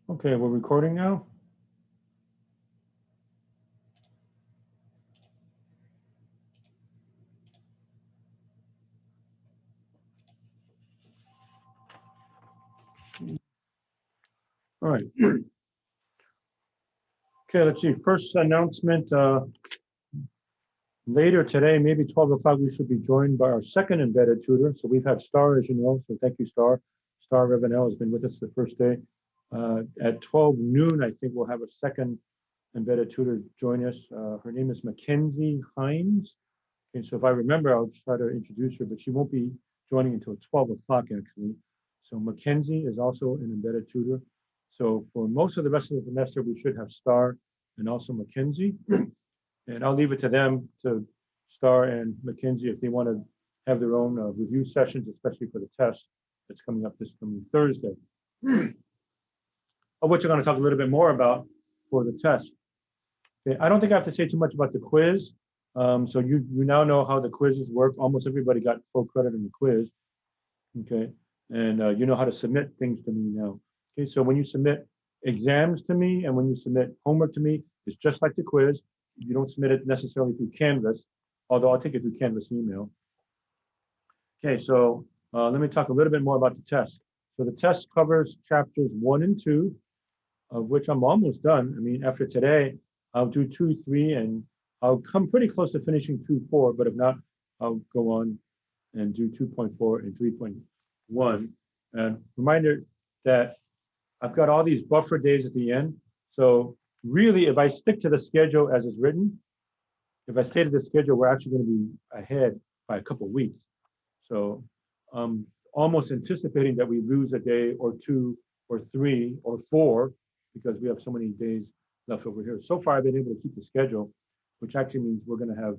Okay, we're recording now. All right. Okay, let's see. First announcement. Later today, maybe 12 o'clock, we should be joined by our second embedded tutor. So we've had Star, as you know, so thank you, Star. Star Revenel has been with us the first day. At 12 noon, I think we'll have a second embedded tutor join us. Her name is Mackenzie Hines. Okay, so if I remember, I'll try to introduce her, but she won't be joining until 12 o'clock, actually. So Mackenzie is also an embedded tutor. So for most of the rest of the semester, we should have Star and also Mackenzie. And I'll leave it to them, to Star and Mackenzie, if they want to have their own review sessions, especially for the test that's coming up this coming Thursday, of which I'm going to talk a little bit more about for the test. Okay, I don't think I have to say too much about the quiz. So you now know how the quizzes work. Almost everybody got full credit in the quiz. Okay, and you know how to submit things to me now. Okay, so when you submit exams to me and when you submit homework to me, it's just like the quiz. You don't submit it necessarily through Canvas, although I'll take it through Canvas email. Okay, so let me talk a little bit more about the test. So the test covers chapters 1 and 2, of which I'm almost done. I mean, after today, I'll do 2, 3, and I'll come pretty close to finishing 2, 4, but if not, I'll go on and do 2.4 and 3.1. And reminder that I've got all these buffer days at the end. So really, if I stick to the schedule as it's written, if I stay to the schedule, we're actually going to be ahead by a couple of weeks. So I'm almost anticipating that we lose a day or 2 or 3 or 4 because we have so many days left over here. So far, I've been able to keep the schedule, which actually means we're going to have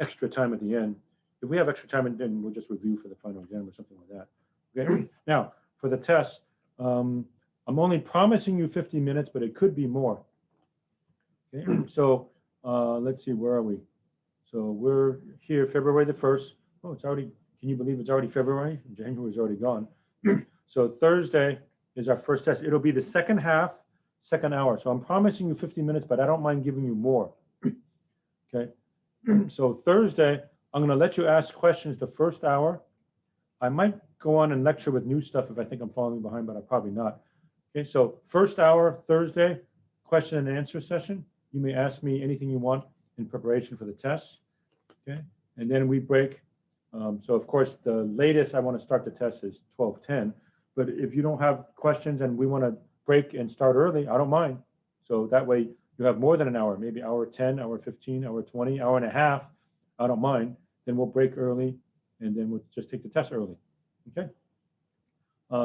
extra time at the end. If we have extra time, then we'll just review for the final exam or something like that. Okay. Now, for the test, I'm only promising you 50 minutes, but it could be more. Okay. So let's see, where are we? So we're here February the 1st. Oh, it's already, can you believe it's already February? January is already gone. So Thursday is our first test. It'll be the second half, second hour. So I'm promising you 50 minutes, but I don't mind giving you more. Okay. So Thursday, I'm going to let you ask questions the first hour. I might go on and lecture with new stuff if I think I'm falling behind, but I'll probably not. Okay, so first hour, Thursday, question and answer session. You may ask me anything you want in preparation for the test. Okay, and then we break. So of course, the latest I want to start the test is 12:10. But if you don't have questions and we want to break and start early, I don't mind. So that way you have more than an hour, maybe hour 10, hour 15, hour 20, hour and a half. I don't mind. Then we'll break early and then we'll just take the test early. Okay.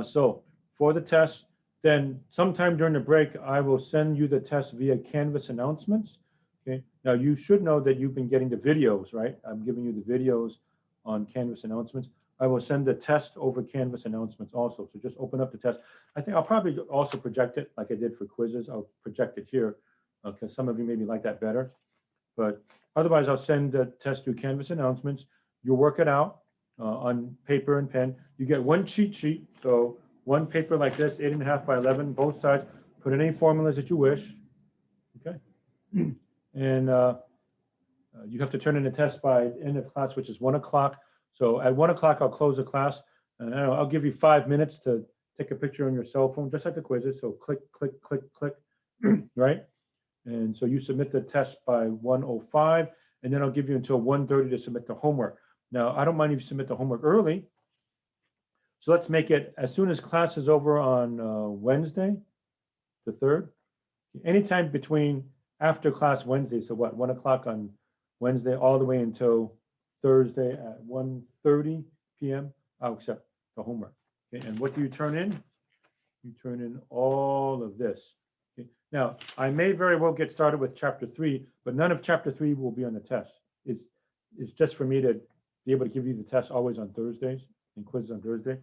So for the test, then sometime during the break, I will send you the test via Canvas announcements. Okay. Now you should know that you've been getting the videos, right? I'm giving you the videos on Canvas announcements. I will send the test over Canvas announcements also. So just open up the test. I think I'll probably also project it like I did for quizzes. I'll project it here because some of you maybe like that better. But otherwise, I'll send the test through Canvas announcements. You'll work it out on paper and pen. You get one cheat sheet. So one paper like this, 8.5 by 11, both sides. Put in any formulas that you wish. Okay. And you have to turn in the test by end of class, which is 1 o'clock. So at 1 o'clock, I'll close the class. And I'll give you 5 minutes to take a picture on your cell phone, just like the quizzes. So click, click, click, click, right? And so you submit the test by 1:05, and then I'll give you until 1:30 to submit the homework. Now, I don't mind if you submit the homework early. So let's make it as soon as class is over on Wednesday, the 3rd. Anytime between after class Wednesday, so what, 1 o'clock on Wednesday, all the way until Thursday at 1:30 p.m., I'll accept the homework. Okay, and what do you turn in? You turn in all of this. Okay. Now, I may very well get started with chapter 3, but none of chapter 3 will be on the test. It's just for me to be able to give you the test always on Thursdays and quizzes on Thursday.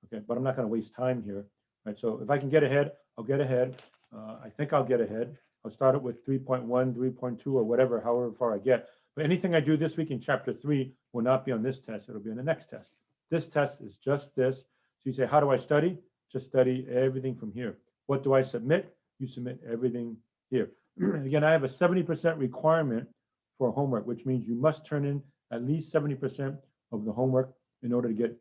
Okay, but I'm not going to waste time here. Right, so if I can get ahead, I'll get ahead. I think I'll get ahead. I'll start it with 3.1, 3.2, or whatever, however far I get. But anything I do this week in chapter 3 will not be on this test. It'll be on the next test. This test is just this. So you say, how do I study? Just study everything from here. what do I submit? You submit everything here. Again, I have a 70% requirement for homework, which means you must turn in at least 70% of the homework in order to get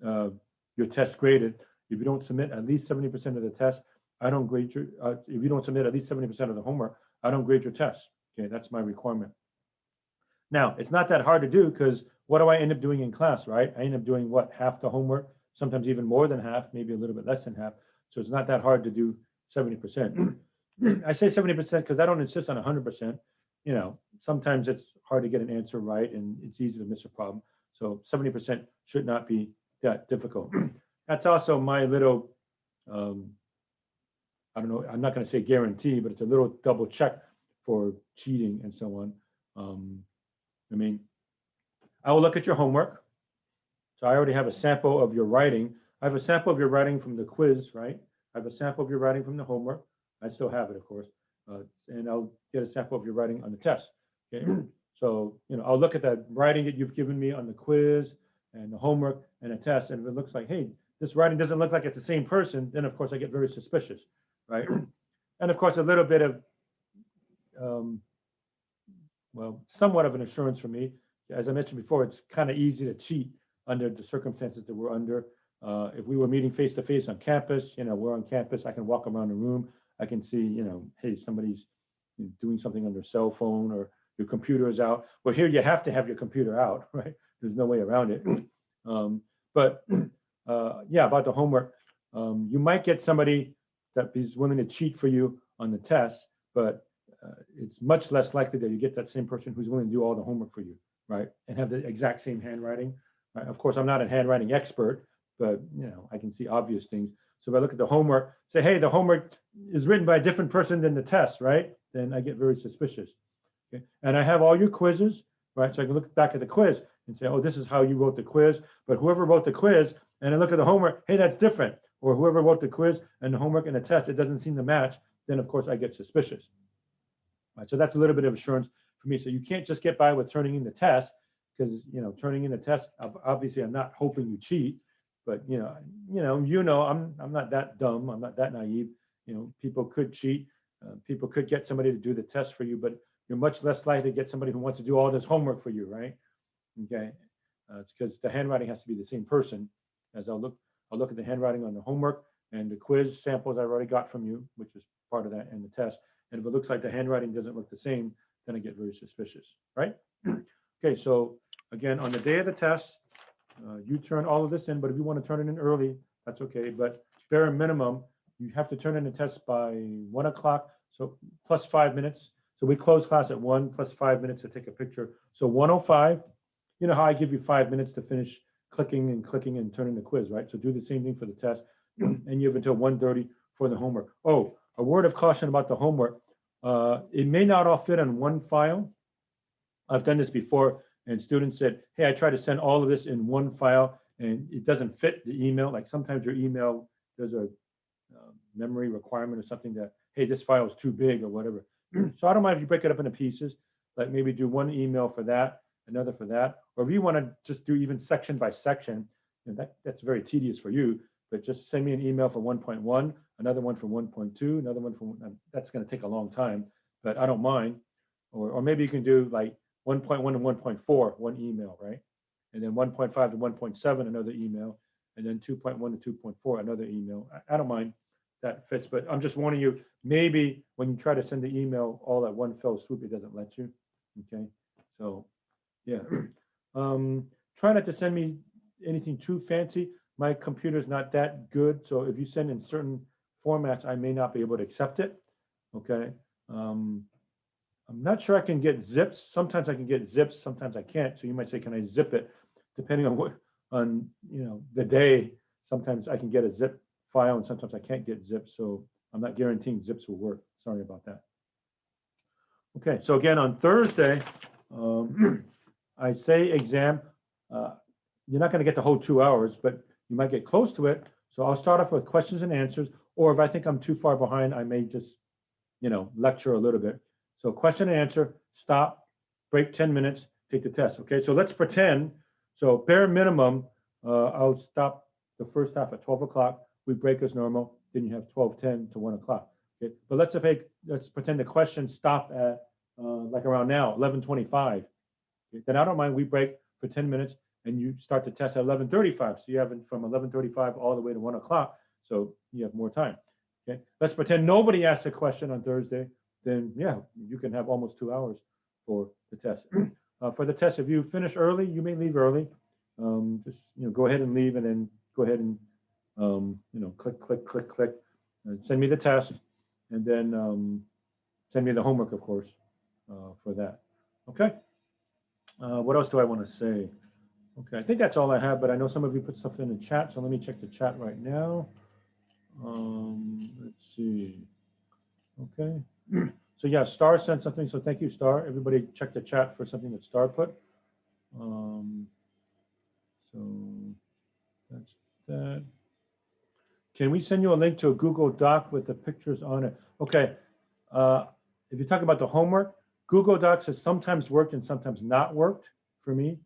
your test graded. If you don't submit at least 70% of the test, I don't grade your, if you don't submit at least 70% of the homework, I don't grade your test. Okay, that's my requirement. Now, it's not that hard to do because what do I end up doing in class, right? I end up doing what, half the homework, sometimes even more than half, maybe a little bit less than half. So it's not that hard to do 70%. I say 70% because I don't insist on 100%. You know, sometimes it's hard to get an answer right and it's easy to miss a problem. So 70% should not be that difficult. That's also my little, I don't know, I'm not going to say guarantee, but it's a little double check for cheating and so on. I mean, I will look at your homework. So I already have a sample of your writing. I have a sample of your writing from the quiz, right? I have a sample of your writing from the homework. I still have it, of course. And I'll get a sample of your writing on the test. Okay. So, you know, I'll look at that writing that you've given me on the quiz and the homework and a test. And if it looks like, hey, this writing doesn't look like it's the same person, then of course I get very suspicious, right? And of course, a little bit of, well, somewhat of an assurance for me. As I mentioned before, it's kind of easy to cheat under the circumstances that we're under. If we were meeting face to face on campus, you know, we're on campus, I can walk around the room. I can see, you know, hey, somebody's doing something on their cell phone or your computer is out. Well, here you have to have your computer out, right? There's no way around it. Yeah, about the homework, you might get somebody that is willing to cheat for you on the test, but it's much less likely that you get that same person who's willing to do all the homework for you, right? And have the exact same handwriting. Right? Of course, I'm not a handwriting expert, but you know, I can see obvious things. So if I look at the homework, say, hey, the homework is written by a different person than the test, right? Then I get very suspicious. Okay? And I have all your quizzes, right? So I can look back at the quiz and say, oh, this is how you wrote the quiz. But whoever wrote the quiz, and I look at the homework, hey, that's different. Or whoever wrote the quiz and the homework and the test, it doesn't seem to match. Then of course I get suspicious. Right? So that's a little bit of assurance for me. So you can't just get by with turning in the test because, you know, turning in the test, obviously I'm not hoping you cheat. But I'm not that dumb. I'm not that naive. You know, people could cheat. People could get somebody to do the test for you, but you're much less likely to get somebody who wants to do all this homework for you, right? Okay, it's because the handwriting has to be the same person. As I'll look at the handwriting on the homework and the quiz samples I already got from you, which is part of that, and the test. And if it looks like the handwriting doesn't look the same, then I get very suspicious, right? Okay, so again, on the day of the test, you turn all of this in, but if you want to turn it in early, that's okay. But bare minimum, you have to turn in the test by 1 o'clock, so plus 5 minutes. So we close class at 1 plus 5 minutes to take a picture. So 1:05, you know how I give you 5 minutes to finish clicking and turning the quiz, right? So do the same thing for the test, and you have until 1:30 for the homework. Oh, a word of caution about the homework. It may not all fit on one file. I've done this before. And students said, hey, I try to send all of this in one file and it doesn't fit the email. Like sometimes your email, there's a memory requirement or something that, hey, this file is too big or whatever. So I don't mind if you break it up into pieces, like maybe do one email for that, another for that. Or if you want to just do even section by section, and that's very tedious for you, but just send me an email for 1.1, another one for 1.2, another one for, that's going to take a long time, but I don't mind. Or maybe you can do like 1.1 and 1.4, one email, right? And then 1.5 to 1.7, another email. And then 2.1 to 2.4, another email. I don't mind, that fits, but I'm just warning you, maybe when you try to send the email all at one fell swoop, it doesn't let you, okay? So, yeah. Try not to send me anything too fancy. My computer's not that good, so if you send in certain formats, I may not be able to accept it, okay? I'm not sure I can get zips. Sometimes I can get zips, sometimes I can't. So you might say, can I zip it? Depending on the day, sometimes I can get a zip file and sometimes I can't get zips. So I'm not guaranteeing zips will work. Sorry about that. Okay, so again, on Thursday, I say exam. You're not going to get the whole 2 hours, but you might get close to it. So I'll start off with questions and answers, or if I think I'm too far behind, I may just, lecture a little bit. So question and answer, stop, break 10 minutes, take the test. Okay, so let's pretend, so bare minimum, I'll stop the first half at 12 o'clock. we break as normal, then you have 12:10 to 1 o'clock. Okay, but let's pretend the questions stop at like around now, 11:25. Okay? Then I don't mind, we break for 10 minutes and you start the test at 11:35. So you have it from 11:35 all the way to 1 o'clock. So you have more time. Okay, let's pretend nobody asks a question on Thursday. Then yeah, you can have almost 2 hours for the test. For the test, if you finish early, you may leave early. Just go ahead and leave, and then go ahead and click, and send me the test, and then send me the homework, of course, for that. Okay. What else do I want to say? Okay, I think that's all I have, but I know some of you put stuff in the chat, so let me check the chat right now. Let's see. Okay. So yeah, Star sent something, so thank you, Star. Everybody check the chat for something that Star put. So that's that. Can we send you a link to a Google Doc with the pictures on it? Okay. If you're talking about the homework, Google Docs has sometimes worked and sometimes not worked for me.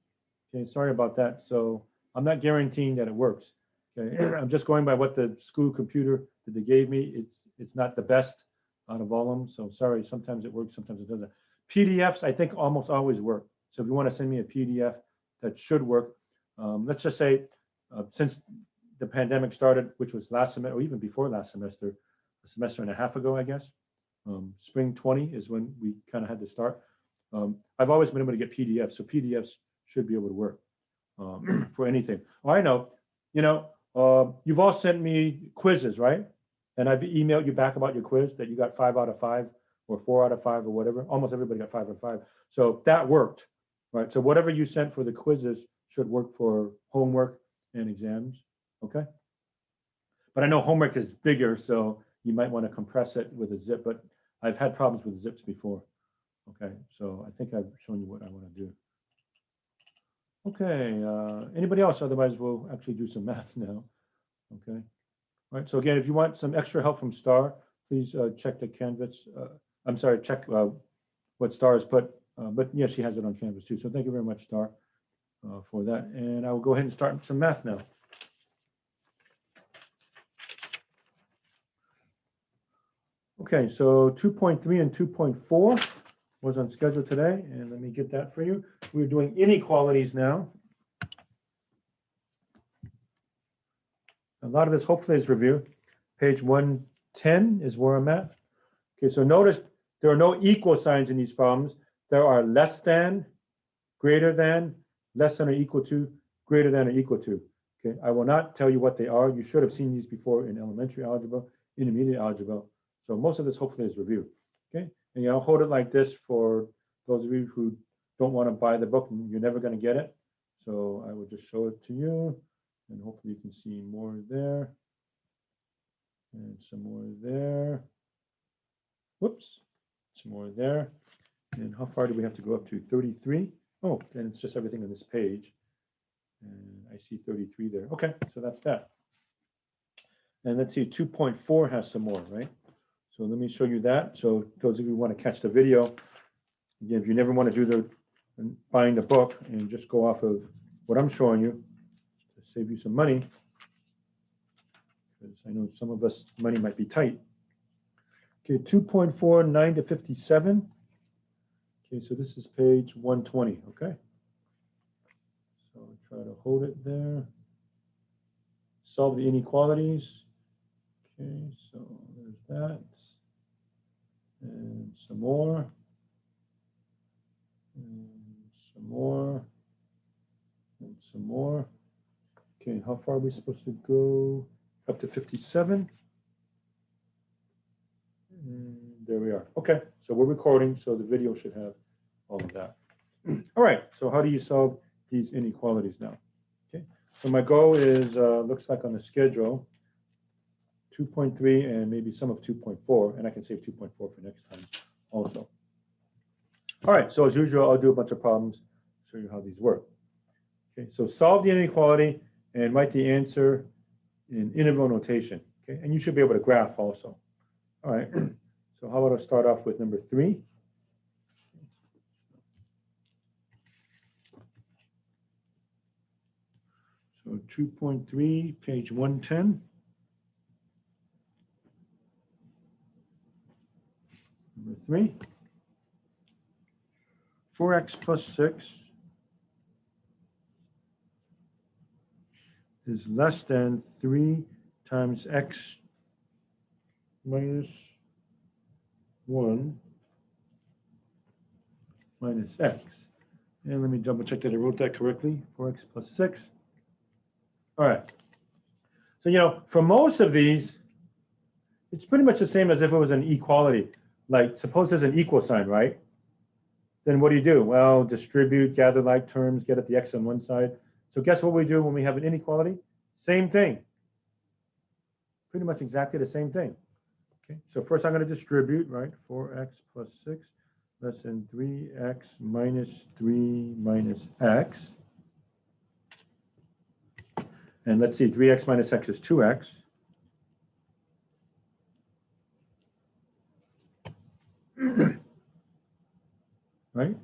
Okay, sorry about that. So I'm not guaranteeing that it works. Okay, I'm just going by what the school computer that they gave me. It's not the best out of all of them. So sorry, sometimes it works, sometimes it doesn't. PDFs, I think, almost always work. So if you want to send me a PDF, that should work. Let's just say, since the pandemic started, which was last semester, or even before last semester, a semester and a half ago, I guess. Spring 20 is when we kind of had to start. I've always been able to get PDFs, so PDFs should be able to work for anything. Oh, I know, you've all sent me quizzes, right? And I've emailed you back about your quiz that you got 5 out of 5 or 4 out of 5 or whatever. Almost everybody got 5 out of 5. So that worked, right? So whatever you sent for the quizzes should work for homework and exams, okay? But I know homework is bigger, so you might want to compress it with a zip, but I've had problems with zips before. Okay, so I think I've shown you what I want to do. Okay, anybody else? Otherwise, we'll actually do some math now. Okay, all right. So again, if you want some extra help from Star, please check the Canvas. I'm sorry, check what Star has put. But yes, she has it on Canvas too. So thank you very much, Star, for that. And I will go ahead and start some math now. Okay, so 2.3 and 2.4 was on schedule today, and let me get that for you. We're doing inequalities now. A lot of this hopefully is review. Page 110 is where I'm at. Okay, so notice there are no equal signs in these problems. There are less than, greater than, less than or equal to, greater than or equal to. Okay, I will not tell you what they are. You should have seen these before in elementary algebra, intermediate algebra. So most of this hopefully is review. Okay, and I'll hold it like this for those of you who don't want to buy the book and you're never going to get it. So I will just show it to you, and hopefully you can see more there and some more there. Whoops, some more there. And how far do we have to go up to? 33. Oh, and it's just everything on this page. And I see 33 there. Okay, so that's that. And let's see, 2.4 has some more, right? So let me show you that. So those of you who want to catch the video, again, if you never want to do buying the book and just go off of what I'm showing you to save you some money, because I know some of us money might be tight. Okay, 2.4, 9 to 57. Okay, so this is page 120, okay? So try to hold it there. Solve the inequalities. Okay, so there's that. And some more. And some more. And some more. Okay, how far are we supposed to go? Up to 57. And there we are. Okay, so we're recording, so the video should have all of that. All right, so how do you solve these inequalities now? Okay, so my goal is, looks like on the schedule, 2.3 and maybe some of 2.4, and I can save 2.4 for next time also. All right, so as usual, I'll do a bunch of problems, show you how these work. Okay, so solve the inequality and write the answer in interval notation. Okay, and you should be able to graph also. All right, so how about I start off with number 3? So 2.3, page 110. Number 3. 4x plus 6 is less than 3 times x minus 1 minus x. And let me double check that I wrote that correctly. 4x plus 6. All right. So, for most of these, it's pretty much the same as if it was an equality. Like, suppose there's an equal sign, right? Then what do? Well, distribute, gather like terms, get at the x on one side. So guess what we do when we have an inequality? Same thing. Pretty much exactly the same thing. Okay, so first I'm going to distribute, right? 4x plus 6 less than 3x minus 3 minus x. And let's see, 3x minus x is 2x. Right?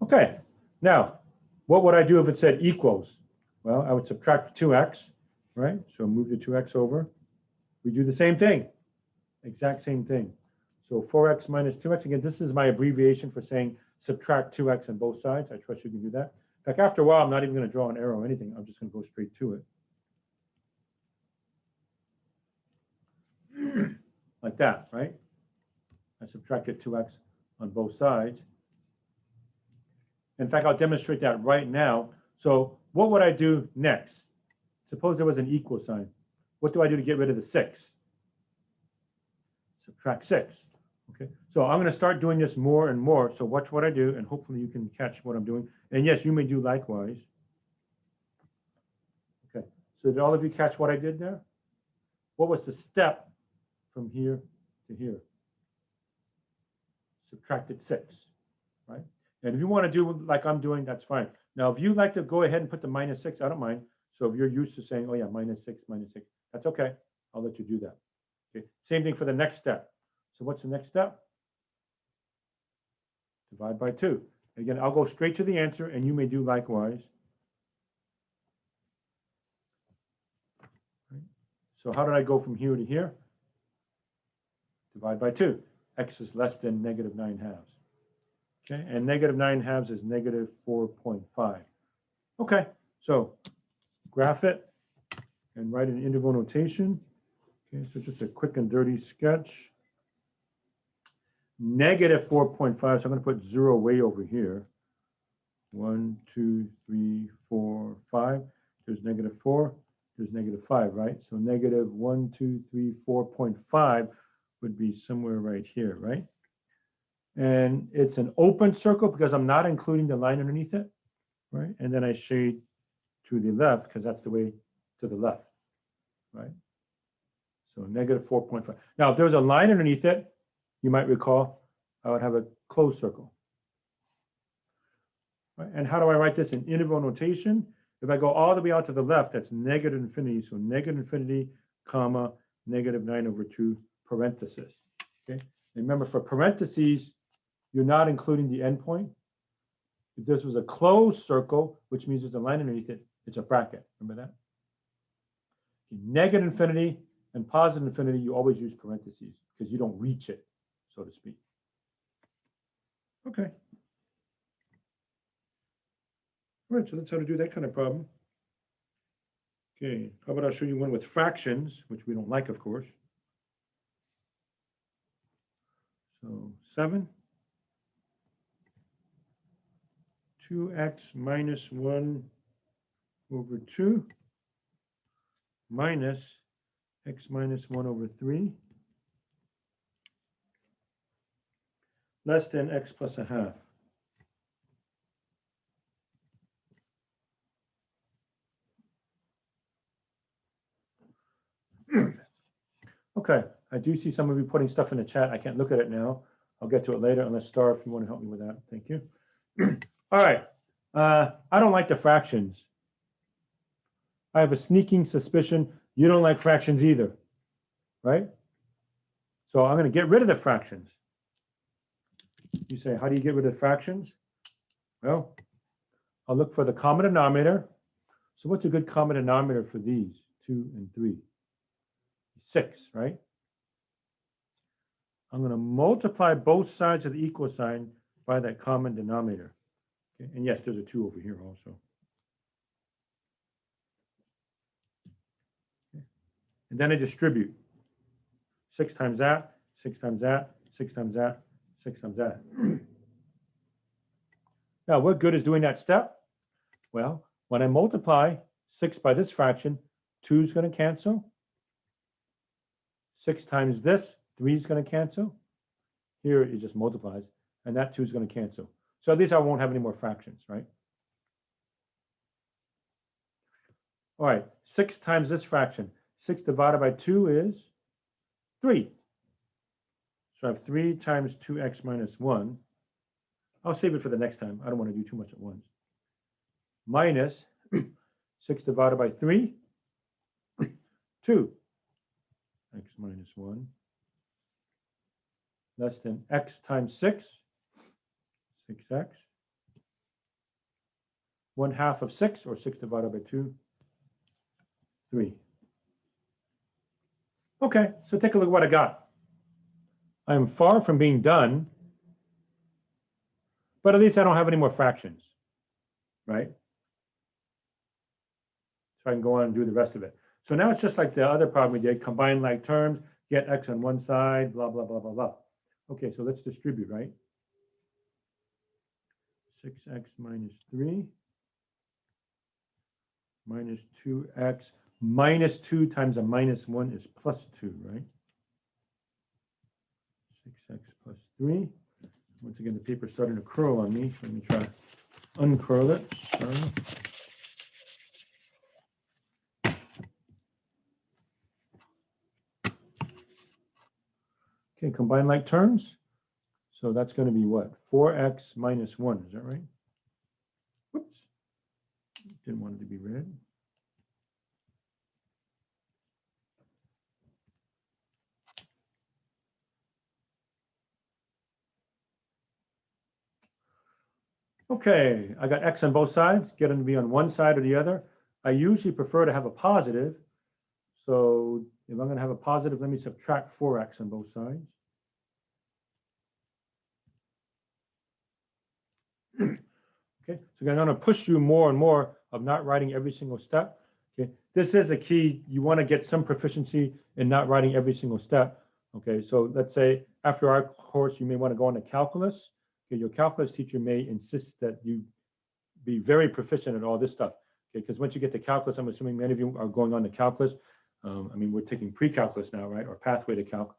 Okay, now, what would I do if it said equals? Well, I would subtract 2x, right? So move the 2x over. We do the same thing, exact same thing. So 4x minus 2x, again, this is my abbreviation for saying subtract 2x on both sides. I trust you can do that. In fact, after a while, I'm not even going to draw an arrow or anything. I'm just going to go straight to it. Like that, right? I subtracted 2x on both sides. In fact, I'll demonstrate that right now. So what would I do next? Suppose there was an equal sign. What do I do to get rid of the 6? Subtract 6. Okay, so I'm going to start doing this more and more. So watch what I do, and hopefully you can catch what I'm doing. And yes, you may do likewise. Okay, so did all of you catch what I did there? What was the step from here to here? Subtracted 6, right? And if you want to do like I'm doing, that's fine. Now, if you like to go ahead and put the minus 6, I don't mind. So if you're used to saying, oh yeah, minus 6, that's okay. I'll let you do that. Okay, same thing for the next step. So what's the next step? Divide by 2. Again, I'll go straight to the answer, and you may do likewise. Right. So how did I go from here to here? Divide by 2. X is less than negative 9/2. Okay, and negative 9/2 is negative 4.5. Okay, so graph it and write an interval notation. Okay, so just a quick and dirty sketch. Negative 4.5, so I'm going to put 0 way over here. 1, 2, 3, 4, 5. There's negative 4. There's negative 5, right? So negative 1, 2, 3, 4.5 would be somewhere right here, right? And it's an open circle because I'm not including the line underneath it, right? And then I shade to the left because that's the way to the left, right? So negative 4.5. Now, if there was a line underneath it, you might recall I would have a closed circle. Right? And how do I write this in interval notation? If I go all the way out to the left, that's negative infinity. So negative infinity, comma, negative 9/2 parenthesis. Okay. And remember, for parentheses, you're not including the endpoint. If this was a closed circle, which means there's a line underneath it, it's a bracket. Remember that? Negative infinity and positive infinity, you always use parentheses because you don't reach it, so to speak. Okay. All right, so that's how to do that kind of problem. Okay, how about I'll show you one with fractions, which we don't like, of course. So 7. 2x minus 1 over 2 minus x minus 1 over 3 less than x plus a half. Okay, I do see some of you putting stuff in the chat. I can't look at it now. I'll get to it later, unless Star, if you want to help me with that. Thank you. All right, I don't like the fractions. I have a sneaking suspicion you don't like fractions either, right? So I'm going to get rid of the fractions. You say, how do you get rid of fractions? Well, I'll look for the common denominator. So what's a good common denominator for these? 2 and 3. 6, right? I'm going to multiply both sides of the equal sign by that common denominator. Okay? And yes, there's a 2 over here also. Okay. And then I distribute. 6 times that, 6 times that, 6 times that, 6 times that. Now, what good is doing that step? Well, when I multiply 6 by this fraction, 2 is going to cancel. 6 times this, 3 is going to cancel. Here it just multiplies, and that 2 is going to cancel. So at least I won't have any more fractions, right? All right, 6 times this fraction. 6 divided by 2 is 3. So I have 3 times 2x minus 1. I'll save it for the next time. I don't want to do too much at once. Minus 6 divided by 3, 2. X minus 1. Less than x times 6, 6x. 1/2 of 6, or 6 divided by 2, 3. Okay, so take a look at what I got. I am far from being done, but at least I don't have any more fractions, right? So I can go on and do the rest of it. So now it's just like the other problem we did, combine like terms, get x on one side, blah, blah, blah, blah, blah. Okay, so let's distribute, right? 6x minus 3 minus 2x minus 2 times a minus 1 is plus 2, right? 6x plus 3. Once again, the paper's starting to curl on me, so let me try to uncurl it. Sorry. Okay, combine like terms. So that's going to be what? 4x minus 1, is that right? Whoops. Didn't want it to be red. Okay, I got x on both sides, get them to be on one side or the other. I usually prefer to have a positive. So if I'm going to have a positive, let me subtract 4x on both sides. Okay, so I'm going to push you more and more of not writing every single step. Okay, this is a key. You want to get some proficiency in not writing every single step. Okay, so let's say after our course, you may want to go into calculus. Okay, your calculus teacher may insist that you be very proficient at all this stuff. Okay, because once you get to calculus, I'm assuming many of you are going on to calculus. I mean, we're taking pre-calculus now, right, or pathway to calc.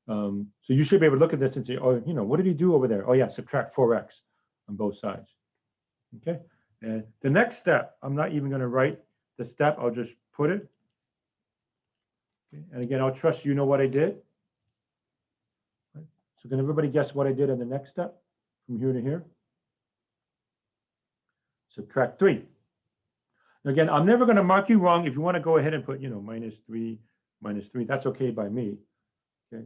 So you should be able to look at this and say, oh, you know, what did he do over there? Oh yeah, subtract 4x on both sides. Okay, and the next step, I'm not even going to write the step. I'll just put it. Okay. And again, I'll trust you know what I did. Right. So can everybody guess what I did in the next step from here to here? Subtract 3. Again, I'm never going to mark you wrong. If you want to go ahead and put, you know, minus 3, that's okay by me. Okay,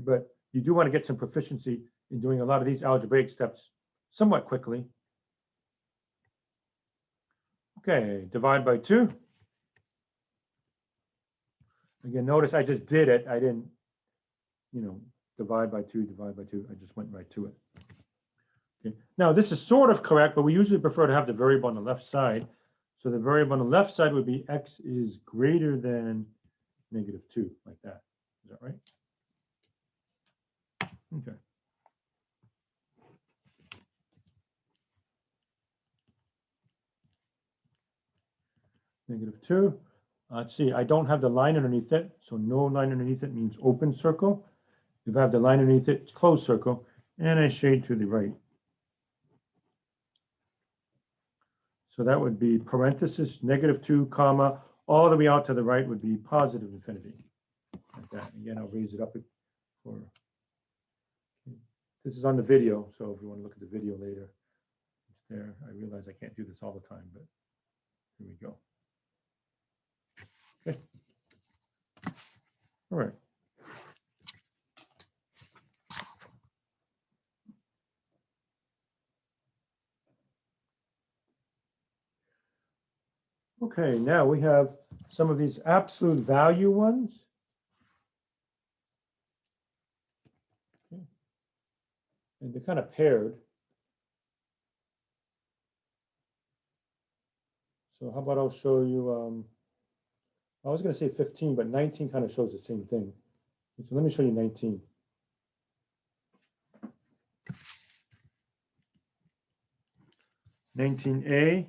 but you do want to get some proficiency in doing a lot of these algebraic steps somewhat quickly. Okay, divide by 2. Again, notice I just did it. I didn't, you know, divide by 2. I just went right to it. Okay. Now, this is sort of correct, but we usually prefer to have the variable on the left side. So the variable on the left side would be x is greater than negative 2, like that. Is that right? Okay. Negative 2. Let's see, I don't have the line underneath it, so no line underneath it means open circle. If I have the line underneath it, it's closed circle, and I shade to the right. So that would be parenthesis, negative 2, comma, all the way out to the right would be positive infinity. Like that. Again, I'll raise it up for, this is on the video, so if you want to look at the video later, it's there. I realize I can't do this all the time, but here we go. Okay. All right. Okay, now we have some of these absolute value ones. and they're kind of paired. So how about I'll show you, I was going to say 15, but 19 kind of shows the same thing. So let me show you 19. (19a),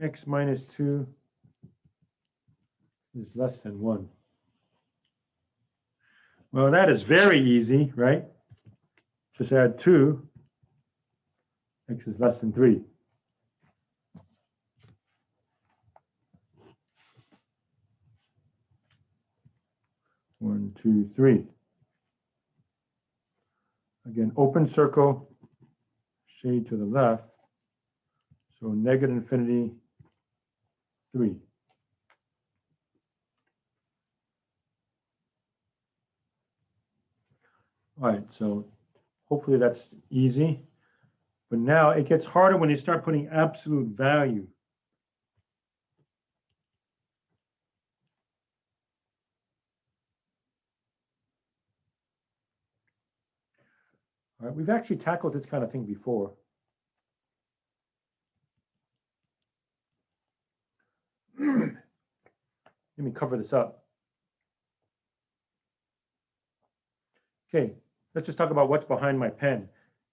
x minus 2 is less than 1. Well, that is very easy, right? Just add 2, x is less than 3. One, two, three. Again, open circle, shade to the left. So negative infinity, 3. All right, so hopefully that's easy. But now it gets harder when you start putting absolute value. All right, we've actually tackled this kind of thing before. Let me cover this up. Okay, let's just talk about what's behind my pen.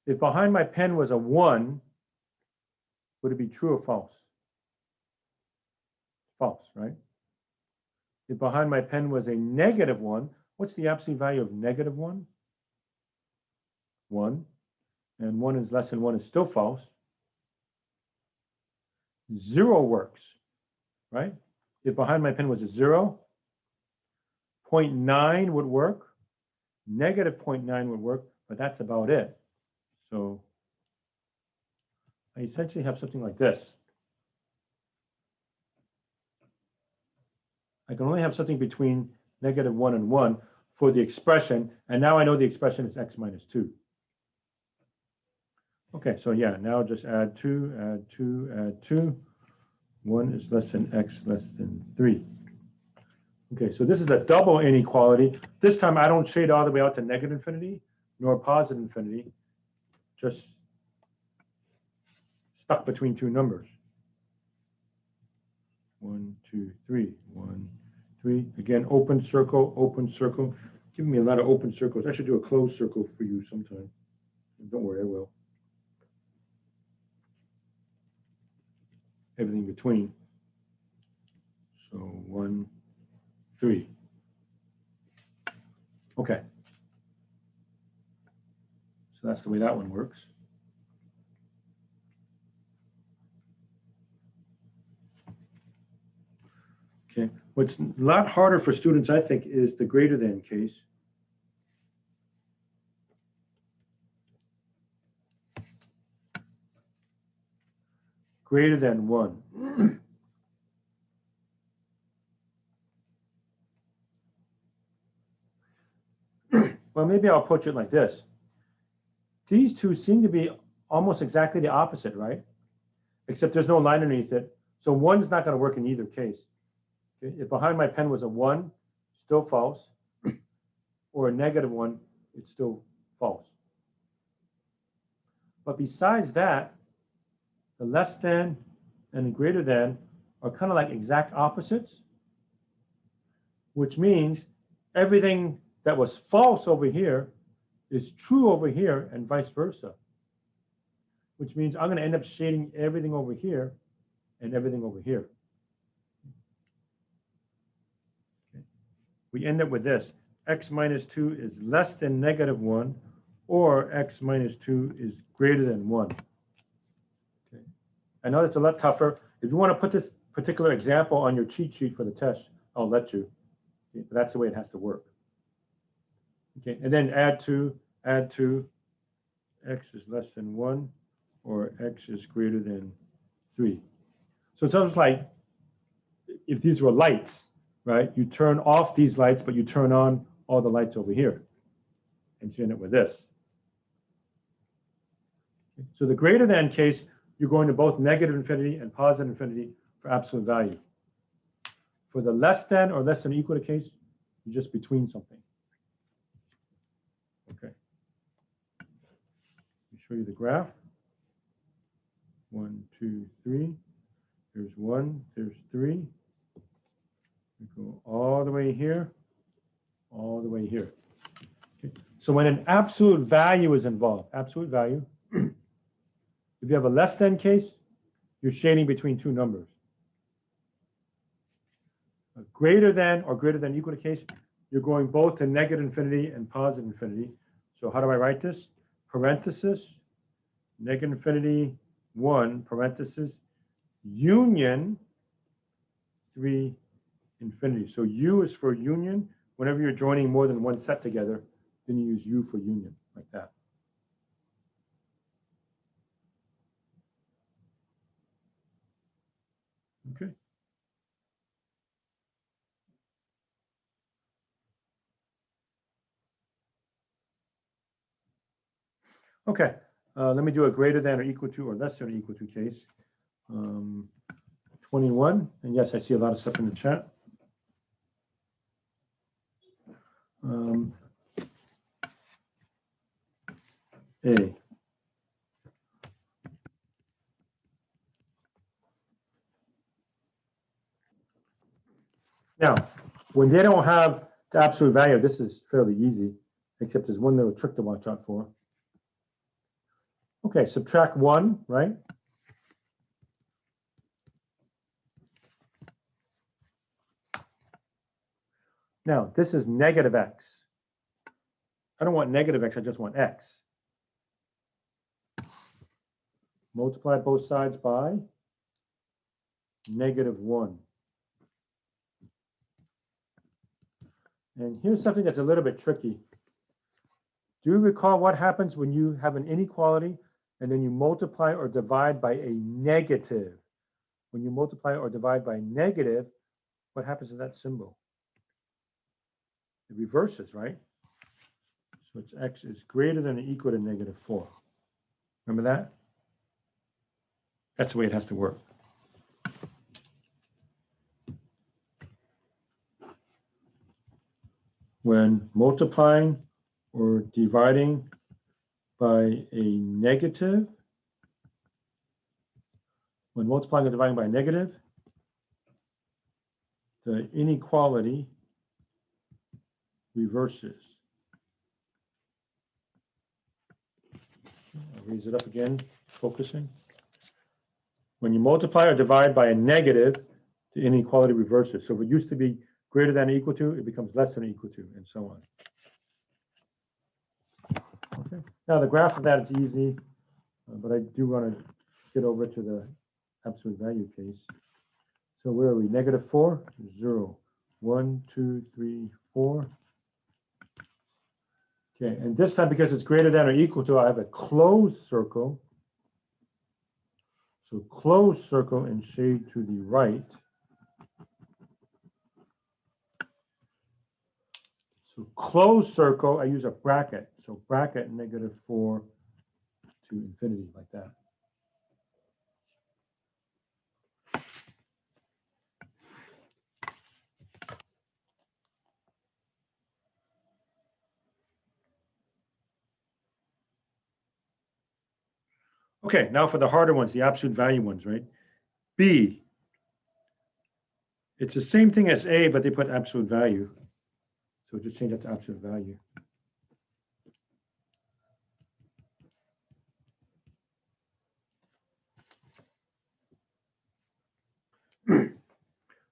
If behind my pen was a 1, would it be true or false? False, right? If behind my pen was a negative 1, what's the absolute value of negative 1? 1. And 1 is less than 1 is still false. 0 works, right? If behind my pen was a 0, 0.9 would work. Negative 0.9 would work, but that's about it. So I essentially have something like this. I can only have something between negative 1 and 1 for the expression, and now I know the expression is x minus 2. Okay, so yeah, now just add 2, add 2, add 2. 1 is less than x less than 3. Okay, so this is a double inequality. This time I don't shade all the way out to negative infinity nor positive infinity, just stuck between two numbers. 1, 2, 3, 1, 3. Again, open circle, open circle. Giving me a lot of open circles. I should do a closed circle for you sometime. Don't worry, I will. Everything between. So 1, 3. Okay. So that's the way that one works. Okay. What's a lot harder for students, I think, is the greater than case. Greater than 1. Well, maybe I'll approach it like this. These two seem to be almost exactly the opposite, right? Except there's no line underneath it. So 1's not going to work in either case. Okay? If behind my pen was a 1, still false, or a negative 1, it's still false. But besides that, the less than and the greater than are kind of like exact opposites, which means everything that was false over here is true over here and vice versa, which means I'm going to end up shading everything over here and everything over here. Okay. We end up with this. X minus 2 is less than negative 1, or x minus 2 is greater than 1. Okay. I know that's a lot tougher. If you want to put this particular example on your cheat sheet for the test, I'll let you. Okay. But that's the way it has to work. Okay, and then add 2, x is less than 1, or x is greater than 3. So it's almost like if these were lights, right? You turn off these lights, but you turn on all the lights over here. And so you end up with this. Okay. So the greater than case, you're going to both negative infinity and positive infinity for absolute value. For the less than or less than or equal to case, you're just between something. Okay. show you the graph. 1, 2, 3. There's 1, there's 3. We go all the way here, all the way here. Okay. So when an absolute value is involved, absolute value, if you have a less than case, you're shading between two numbers. A greater than or greater than equal to case, you're going both to negative infinity and positive infinity. So how do I write this? Parenthesis, negative infinity, 1, parenthesis, union, 3, infinity. So U is for union. Whenever you're joining more than one set together, then you use U for union, like that. Okay. Okay, let me do a greater than or equal to or less than or equal to case. 21, and yes, I see a lot of stuff in the chat. A. Now, when they don't have the absolute value, this is fairly easy, except there's one little trick to watch out for. Okay, subtract 1, right? Now, this is negative x. I don't want negative x, I just want x. Multiply both sides by negative 1. And here's something that's a little bit tricky. Do you recall what happens when you have an inequality and then you multiply or divide by a negative? When you multiply or divide by negative, what happens to that symbol? It reverses, right? So it's x is greater than or equal to negative 4. Remember that? That's the way it has to work. When multiplying or dividing by a negative, when multiplying or dividing by a negative, the inequality reverses. I'll raise it up again, focusing. When you multiply or divide by a negative, the inequality reverses. So if it used to be greater than or equal to, it becomes less than or equal to, and so on. Okay. Now the graph of that is easy, but I do want to get over to the absolute value case. So where are we? Negative 4, 0. 1, 2, 3, 4. Okay, and this time because it's greater than or equal to, I have a closed circle. So closed circle and shade to the right. So closed circle, I use a bracket. So bracket negative 4 to infinity, like that. Okay, now for the harder ones, the absolute value ones, right? B. It's the same thing as A, but they put absolute value. So just change that to absolute value.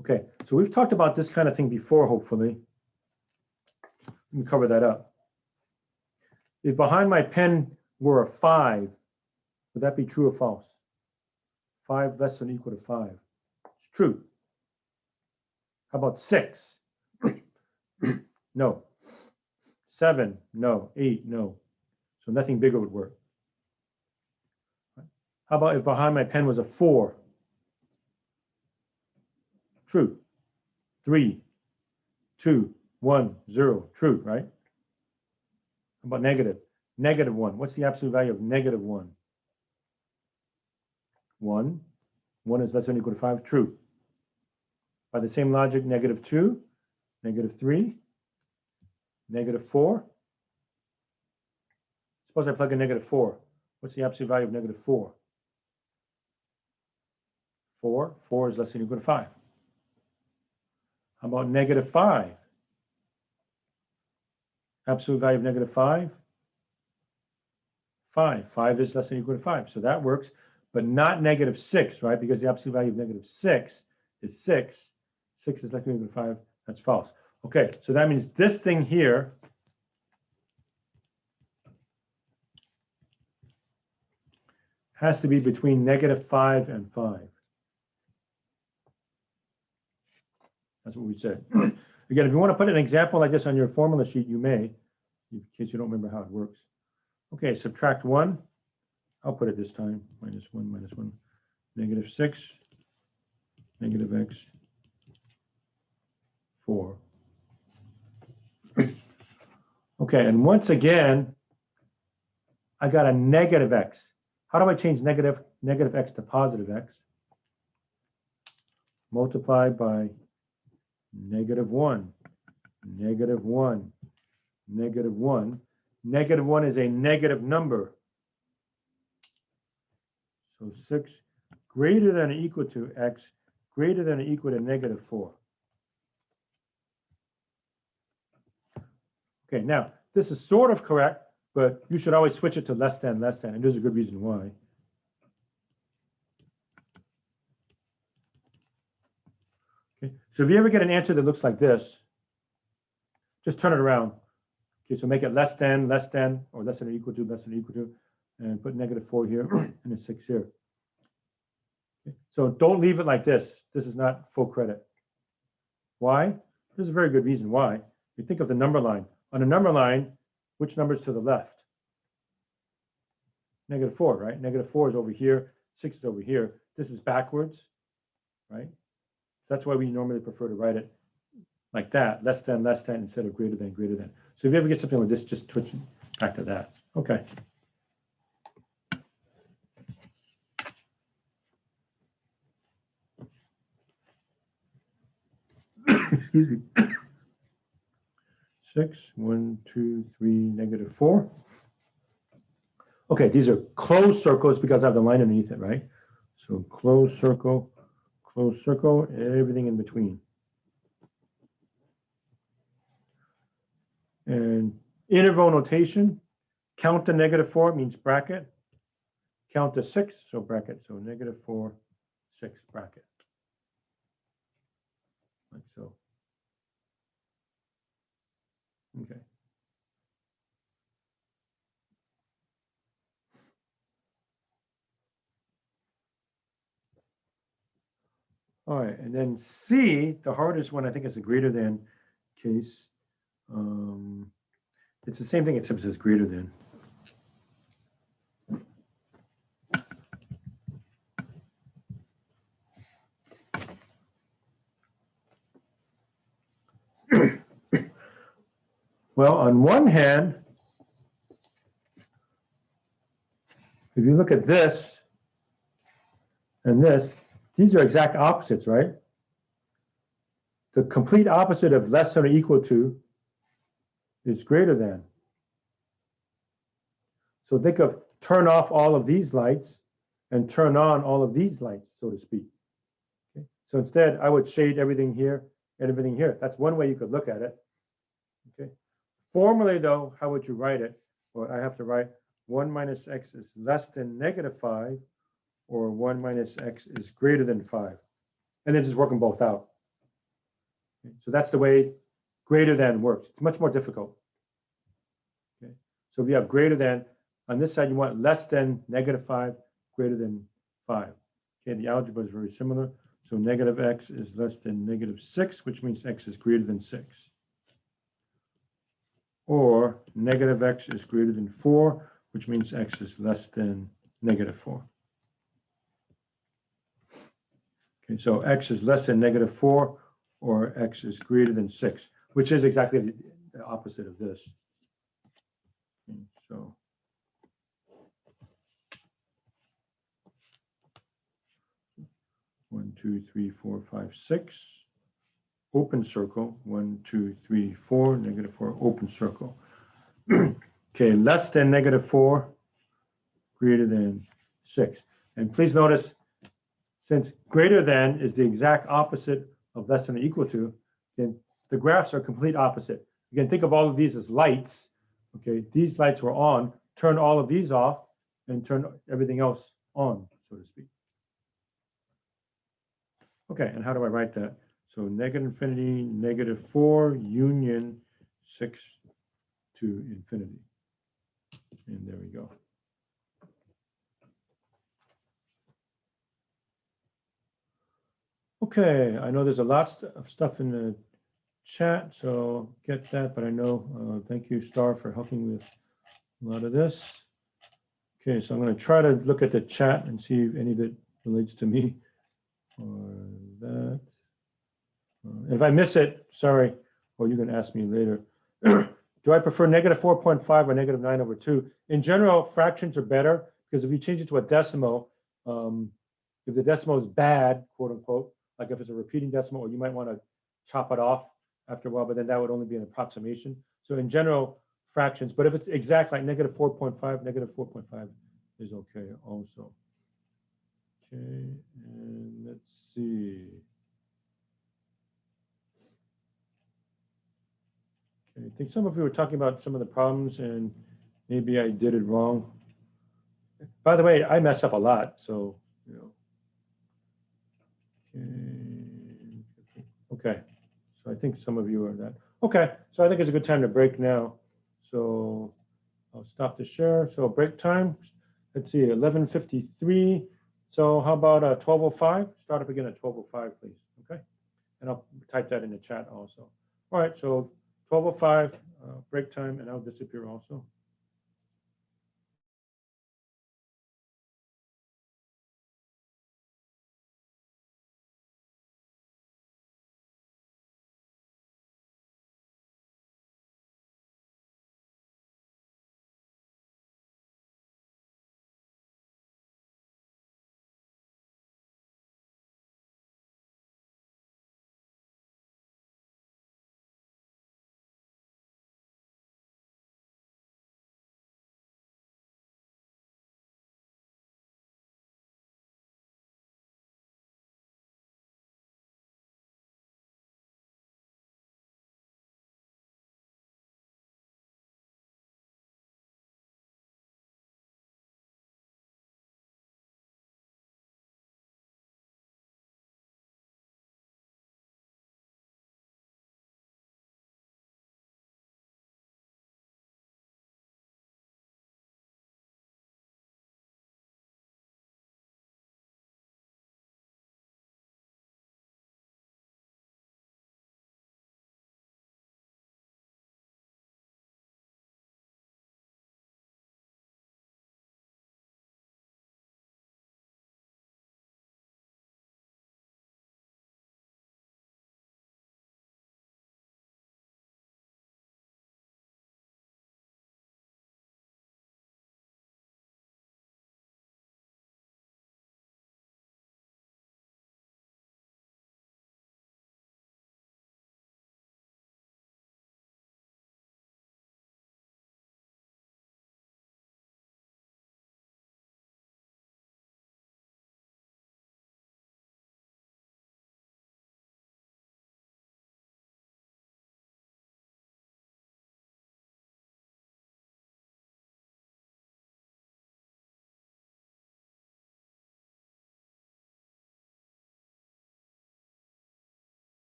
Okay, so we've talked about this kind of thing before, hopefully. Let me cover that up. If behind my pen were a 5, would that be true or false? 5 less than or equal to 5. It's true. How about 6? No. 7, no. 8, no. So nothing bigger would work. How about if behind my pen was a 4? True. 3, 2, 1, 0. True, right? How about negative? Negative 1. What's the absolute value of negative 1? 1. 1 is less than or equal to 5. True. By the same logic, negative 2, negative 3, negative 4. Suppose I plug in negative 4. What's the absolute value of negative 4? 4 is less than or equal to 5. How about negative 5? Absolute value of negative 5? 5. 5 is less than or equal to 5. So that works, but not negative 6, right? Because the absolute value of negative 6 is 6. 6 is less than or equal to 5. That's false. Okay, so that means this thing here has to be between negative 5 and 5. That's what we said. Again, if you want to put an example like this on your formula sheet, you may, in case you don't remember how it works. Okay, subtract 1. I'll put it this time. Minus 1. Negative 6. Negative x. 4. Okay, and once again, I got a negative x. How do I change negative x to positive x? Multiply by negative 1, negative 1, negative 1. Negative 1 is a negative number. So 6 greater than or equal to x greater than or equal to negative 4. Okay, now this is sort of correct, but you should always switch it to less than, and there's a good reason why. Okay, so if you ever get an answer that looks like this, just turn it around. Okay, so make it less than, or less than or equal to, and put negative 4 here and a 6 here. Okay, so don't leave it like this. This is not full credit. Why? There's a very good reason why. You think of the number line. On a number line, which number is to the left? Negative 4, right? Negative 4 is over here, 6 is over here. This is backwards, right? That's why we normally prefer to write it like that, less than, instead of greater than. So if you ever get something like this, just switch back to that. Okay. Excuse me. 6, 1, 2, 3, negative 4. Okay, these are closed circles because I have the line underneath it, right? So closed circle, everything in between. And interval notation, count to negative 4 means bracket. Count to 6, so bracket. So negative 4, 6, bracket. Like so. Okay. All right, and then C, the hardest one, I think, is the greater than case. It's the same thing except it says greater than. Well, on one hand, if you look at this and this, these are exact opposites, right? The complete opposite of less than or equal to is greater than. So think of turn off all of these lights and turn on all of these lights, so to speak. Okay? So instead, I would shade everything here and everything here. That's one way you could look at it. Okay. Formally, though, how would you write it? Well, I have to write 1 minus x is less than negative 5, or 1 minus x is greater than 5. And then just work them both out. Okay. So that's the way greater than works. It's much more difficult. Okay. So if you have greater than, on this side, you want less than negative 5, greater than 5. Okay, the algebra is very similar. So negative x is less than negative 6, which means x is greater than 6. Or negative x is greater than 4, which means x is less than negative 4. Okay, so x is less than negative 4, or x is greater than 6, which is exactly the opposite of this. Okay, so 1, 2, 3, 4, 5, 6. Open circle, 1, 2, 3, 4, negative 4, open circle. Okay, less than negative 4 greater than 6. And please notice, since greater than is the exact opposite of less than or equal to, then the graphs are complete opposite. Again, think of all of these as lights. Okay, these lights were on, turn all of these off, and turn everything else on, so to speak. Okay, and how do I write that? So negative infinity, -4, union 6 to infinity. And there we go. Okay, I know there's a lot of stuff in the chat, so get that, but I know, thank you, Star, for helping with a lot of this. Okay, so I'm going to try to look at the chat and see if any of it relates to me or that. If I miss it, sorry, or you can ask me later. Do I prefer -4.5 or -9/2? In general, fractions are better because if you change it to a decimal, if the decimal is bad, quote unquote, like if it's a repeating decimal, or you might want to chop it off after a while, but then that would only be an approximation. So in general, fractions, but if it's exact, like -4.5, -4.5 is okay also. Okay, and let's see. Okay, I think some of you were talking about some of the problems and maybe I did it wrong. By the way, I mess up a lot, so, you know. Okay, so I think some of you are that. Okay, so I think it's a good time to break now. So I'll stop the share. So break time, let's see, 11:53. So how about 12:05? Start up again at 12:05, please. Okay, and I'll type that in the chat also. All right, so 12:05 break time, and I'll disappear also.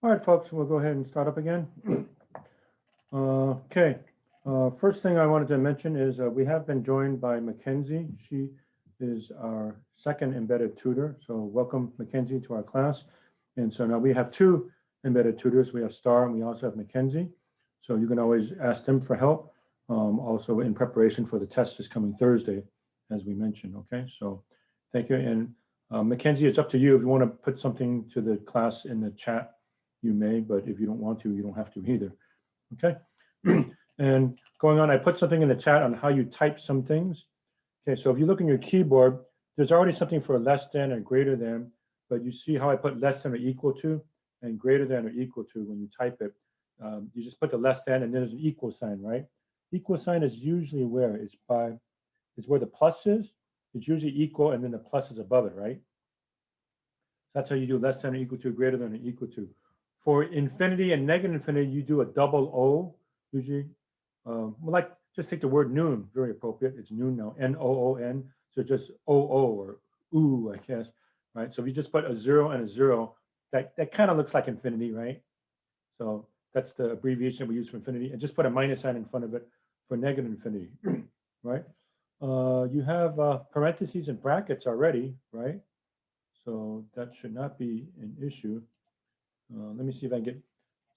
All right, folks, we'll go ahead and start up again. Okay. First thing I wanted to mention is we have been joined by Mackenzie. She is our second embedded tutor. So welcome, Mackenzie, to our class. And so now we have two embedded tutors. We have Star and we also have Mackenzie. So you can always ask them for help. Also in preparation for the test this coming Thursday, as we mentioned. Okay, so thank you. And Mackenzie, it's up to you. If you want to put something to the class in the chat, you may, but if you don't want to, you don't have to either. Okay. And going on, I put something in the chat on how you type some things. Okay, so if you look in your keyboard, there's already something for less than or greater than, but you see how I put less than or equal to and greater than or equal to when you type it. You just put the less than and then there's an equal sign, right? Equal sign is usually where it's where the plus is. It's usually equal and then the plus is above it, right? That's how you do less than or equal to, greater than or equal to. For infinity and negative infinity, you do a double O usually. Like just take the word noon, very appropriate. It's noon now, N-O-O-N. So just O-O or ooh, I guess, right? So if you just put a 0 and a 0, that kind of looks like infinity, right? So that's the abbreviation we use for infinity. And just put a minus sign in front of it for negative infinity, right? You have parentheses and brackets already, right? So that should not be an issue. Let me see if I can get,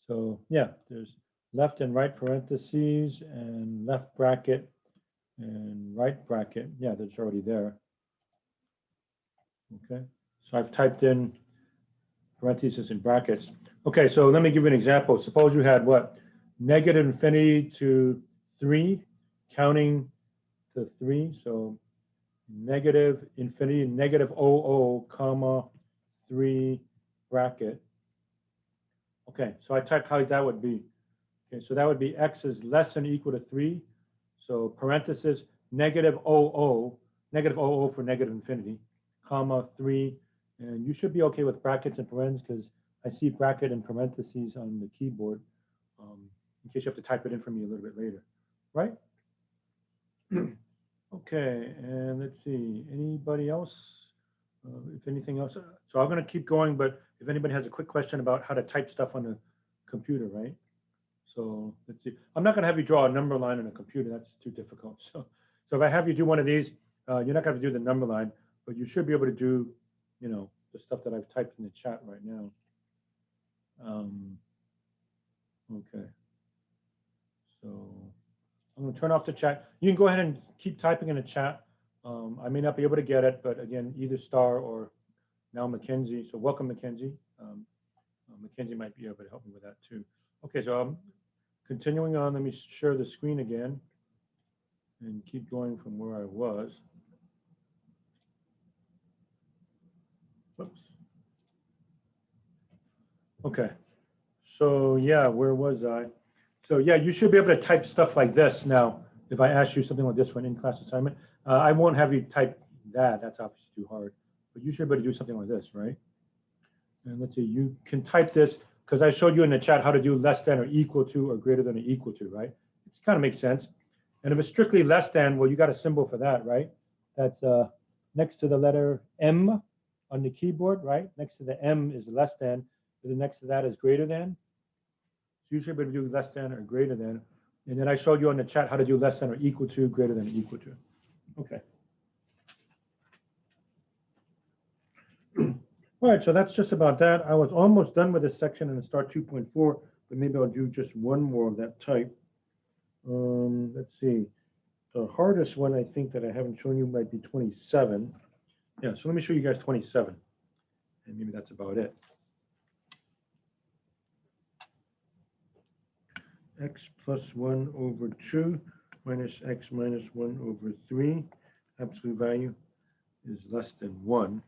so yeah, there's left and right parentheses and left bracket and right bracket. Yeah, that's already there. Okay, so I've typed in parentheses and brackets. Okay, so let me give you an example. Suppose you had what? Negative infinity to 3, counting to 3. So negative infinity, negative 00, comma, 3 bracket. Okay, so I typed how that would be. Okay, so that would be x is less than or equal to 3. So parenthesis, negative 00, negative 00 for negative infinity, comma 3. And you should be okay with brackets and parentheses because I see bracket and parentheses on the keyboard in case you have to type it in for me a little bit later, right? Okay, and let's see, anybody else? If anything else, so I'm going to keep going, but if anybody has a quick question about how to type stuff on the computer, right? So let's see. I'm not going to have you draw a number line on a computer. That's too difficult. So if I have you do one of these, you're not going to do the number line, but you should be able to do, you know, the stuff that I've typed in the chat right now. Okay. So I'm going to turn off the chat. You can go ahead and keep typing in the chat. I may not be able to get it, but again, either Star or now Mackenzie. So welcome, Mackenzie. Mackenzie might be able to help me with that too. Okay, so I'm continuing on. Let me share the screen again and keep going from where I was. Whoops. Okay, so yeah, where was I? So yeah, you should be able to type stuff like this now. If I ask you something like this for an in-class assignment, I won't have you type that. That's obviously too hard. But you should be able to do something like this, right? And let's see, you can type this because I showed you in the chat how to do less than or equal to or greater than or equal to, right? It kind of makes sense. And if it's strictly less than, well, you got a symbol for that, right? That's next to the letter M on the keyboard, right? Next to the M is less than. The next to that is greater than. So you should be able to do less than or greater than. And then I showed you on the chat how to do less than or equal to, greater than or equal to. Okay. All right, so that's just about that. I was almost done with this section in Start 2.4, but maybe I'll do just one more of that type. Let's see. The hardest one I think that I haven't shown you might be 27. Yeah, so let me show you guys 27. And maybe that's about it. X plus 1 over 2 minus x minus 1 over 3. Absolute value is less than 1.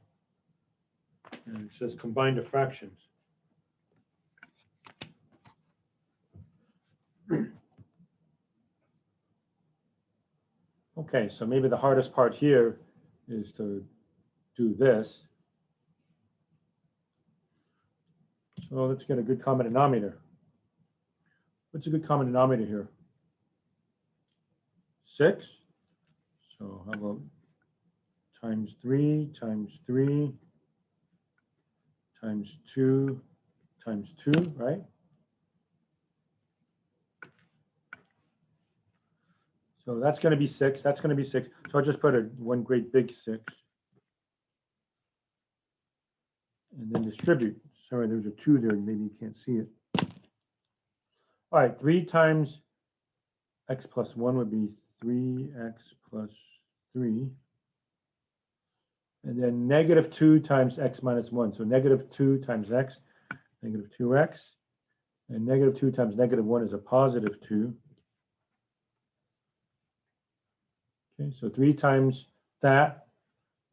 And it says combine the fractions. Okay, so maybe the hardest part here is to do this. So let's get a good common denominator. What's a good common denominator here? 6. So how about times 3 times 3 times 2 times 2, right? So that's going to be 6. That's going to be 6. So I'll just put a one great big 6. And then distribute. Sorry, there's a 2 there. Maybe you can't see it. All right, 3 times x plus 1 would be 3x plus 3. And then negative 2 times x minus 1. So negative 2 times x, negative 2x. And negative 2 times negative 1 is a positive 2. Okay, so 3 times that.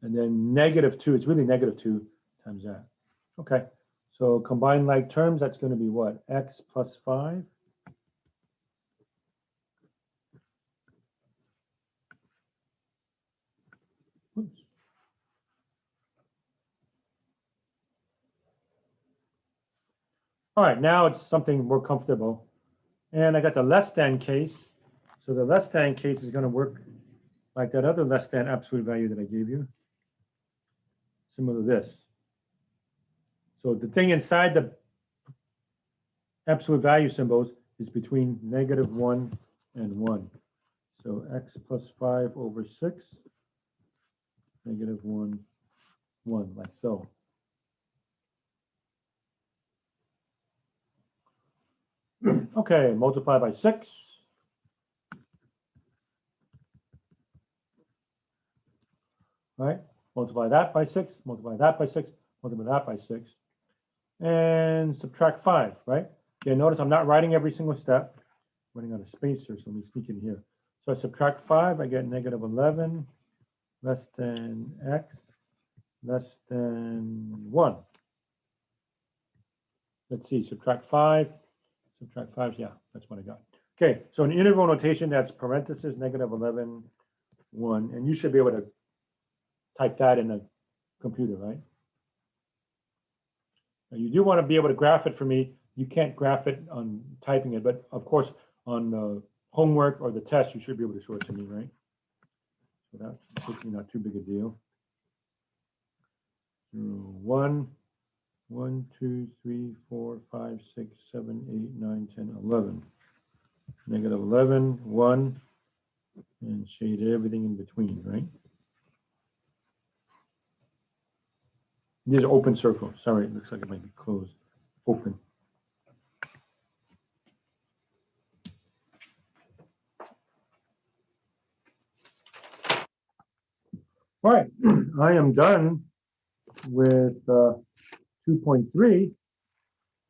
And then negative 2, it's really negative 2 times that. Okay, so combine like terms, that's going to be what? X plus 5. Oops. All right, now it's something more comfortable. And I got the less than case. So the less than case is going to work like that other less than absolute value that I gave you. Similar to this. So the thing inside the absolute value symbols is between negative 1 and 1. So x plus 5 over 6, negative 1, 1, like so. Okay, multiply by 6. Right? Multiply that by 6, multiply that by 6, multiply that by 6. And subtract 5, right? Okay, notice I'm not writing every single step. I'm running out of space here, so let me sneak in here. So I subtract 5, I get negative 11 less than x less than 1. Let's see, subtract 5, yeah, that's what I got. Okay, so in interval notation, that's parenthesis, negative 11, 1, and you should be able to type that in a computer, right? Now you do want to be able to graph it for me. You can't graph it on typing it, but of course, on homework or the test, you should be able to show it to me, right? So that's hopefully not too big a deal. 1, 1, 2, 3, 4, 5, 6, 7, 8, 9, 10, 11. Negative 11, 1, and shade everything in between, right? These are open circles. Sorry, it looks like it might be closed. Open. All right, I am done with 2.3.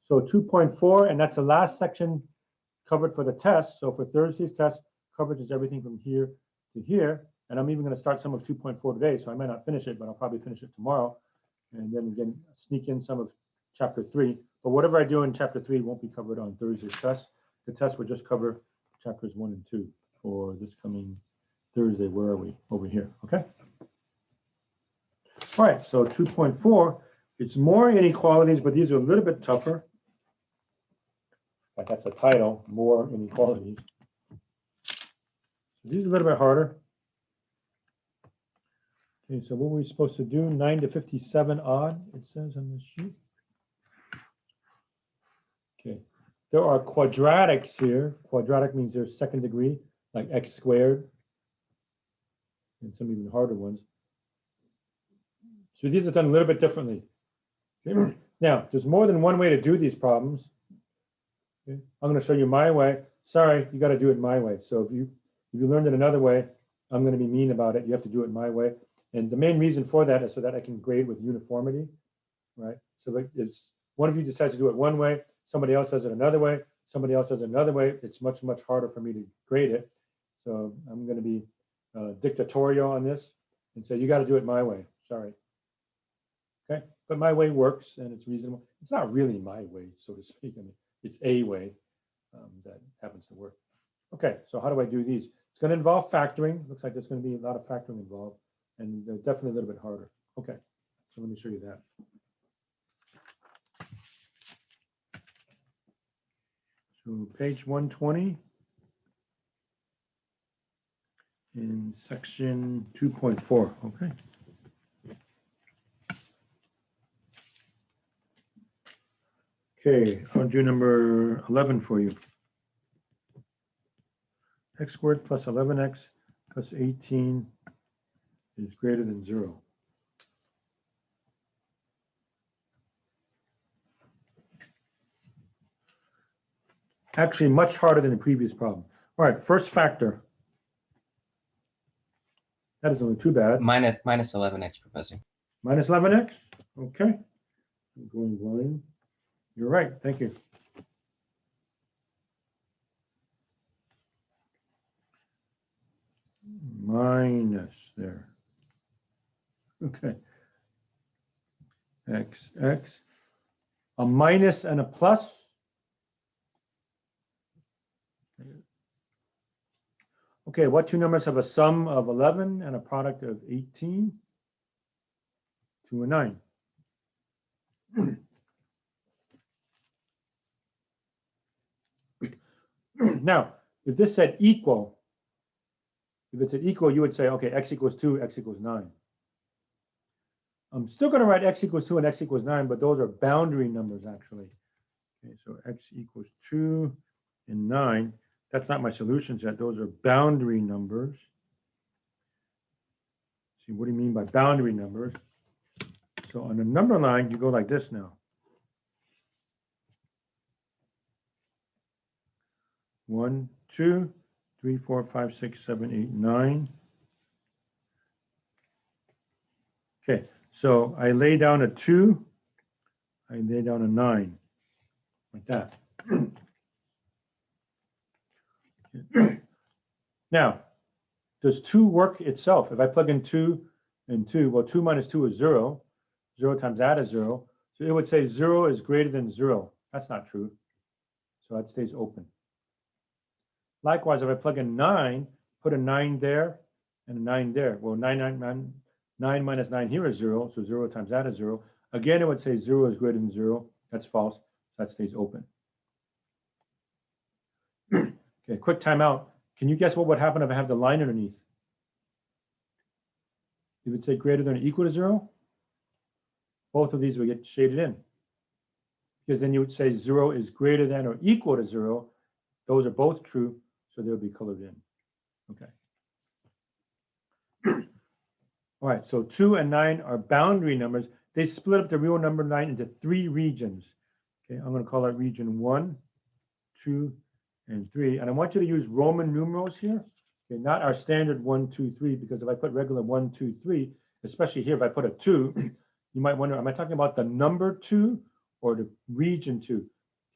So 2.4, and that's the last section covered for the test. So for Thursday's test, coverage is everything from here to here. And I'm even going to start some of 2.4 today, so I might not finish it, but I'll probably finish it tomorrow. And then again, sneak in some of chapter 3. But whatever I do in chapter 3 won't be covered on Thursday's test. The test will just cover chapters 1 and 2 for this coming Thursday. Where are we? Over here, okay? All right, so 2.4, it's more inequalities, but these are a little bit tougher. Like that's the title, more inequalities. So these are a little bit harder. Okay, so what were we supposed to do? 9 to 57 odd, it says on this sheet. Okay, there are quadratics here. Quadratic means they're second degree, like x squared, and some even harder ones. So these are done a little bit differently. Okay. Now, there's more than one way to do these problems. Okay. I'm going to show you my way. Sorry, you got to do it my way. So if you learned it another way, I'm going to be mean about it. You have to do it my way. And the main reason for that is so that I can grade with uniformity, right? So like it's one of you decides to do it one way, somebody else does it another way, somebody else does it another way. It's much, much harder for me to grade it. So I'm going to be dictatorial on this and say, you got to do it my way. Sorry. Okay, but my way works and it's reasonable. It's not really my way, so to speak. I mean, it's a way that happens to work. Okay, so how do I do these? It's going to involve factoring. Looks like there's going to be a lot of factoring involved, and they're definitely a little bit harder. Okay, so let me show you that. So page 120 in section 2.4. Okay. Okay, I'll do number 11 for you. X squared plus 11x plus 18 is greater than 0. Actually, much harder than the previous problem. All right, first factor. That is only too bad. Minus 11x, Professor. Minus 11x? Okay. I'm going blind. You're right. Thank you. Minus there. Okay. X. A minus and a plus. Okay, what two numbers have a sum of 11 and a product of 18? 2 and 9. Now, if this said equal, if it said equal, you would say, okay, x equals 2, x equals 9. I'm still going to write x equals 2 and x equals 9, but those are boundary numbers, actually. Okay, so x equals 2 and 9. That's not my solution set. Those are boundary numbers. See, what do you mean by boundary numbers? So on the number line, you go like this now. 1, 2, 3, 4, 5, 6, 7, 8, 9. Okay, so I lay down a 2, I lay down a 9, like that. Now, does 2 work itself? If I plug in 2 and 2, well, 2 minus 2 is 0. 0 times that is 0. So it would say 0 is greater than 0. That's not true. So that stays open. Likewise, if I plug in 9, put a 9 there and a 9 there. Well, 9 minus 9 here is 0. So 0 times that is 0. Again, it would say 0 is greater than 0. That's false. So that stays open. Okay, quick timeout. Can you guess what would happen if I have the line underneath? It would say greater than or equal to 0. Both of these would get shaded in. Because then you would say 0 is greater than or equal to 0. Those are both true, so they'll be colored in. Okay. All right, so 2 and 9 are boundary numbers. They split up the real number 9 into 3 regions. Okay, I'm going to call that region 1, 2, and 3. And I want you to use Roman numerals here. Okay, not our standard 1, 2, 3, because if I put regular 1, 2, 3, especially here, if I put a 2, you might wonder, am I talking about the number 2 or the region 2?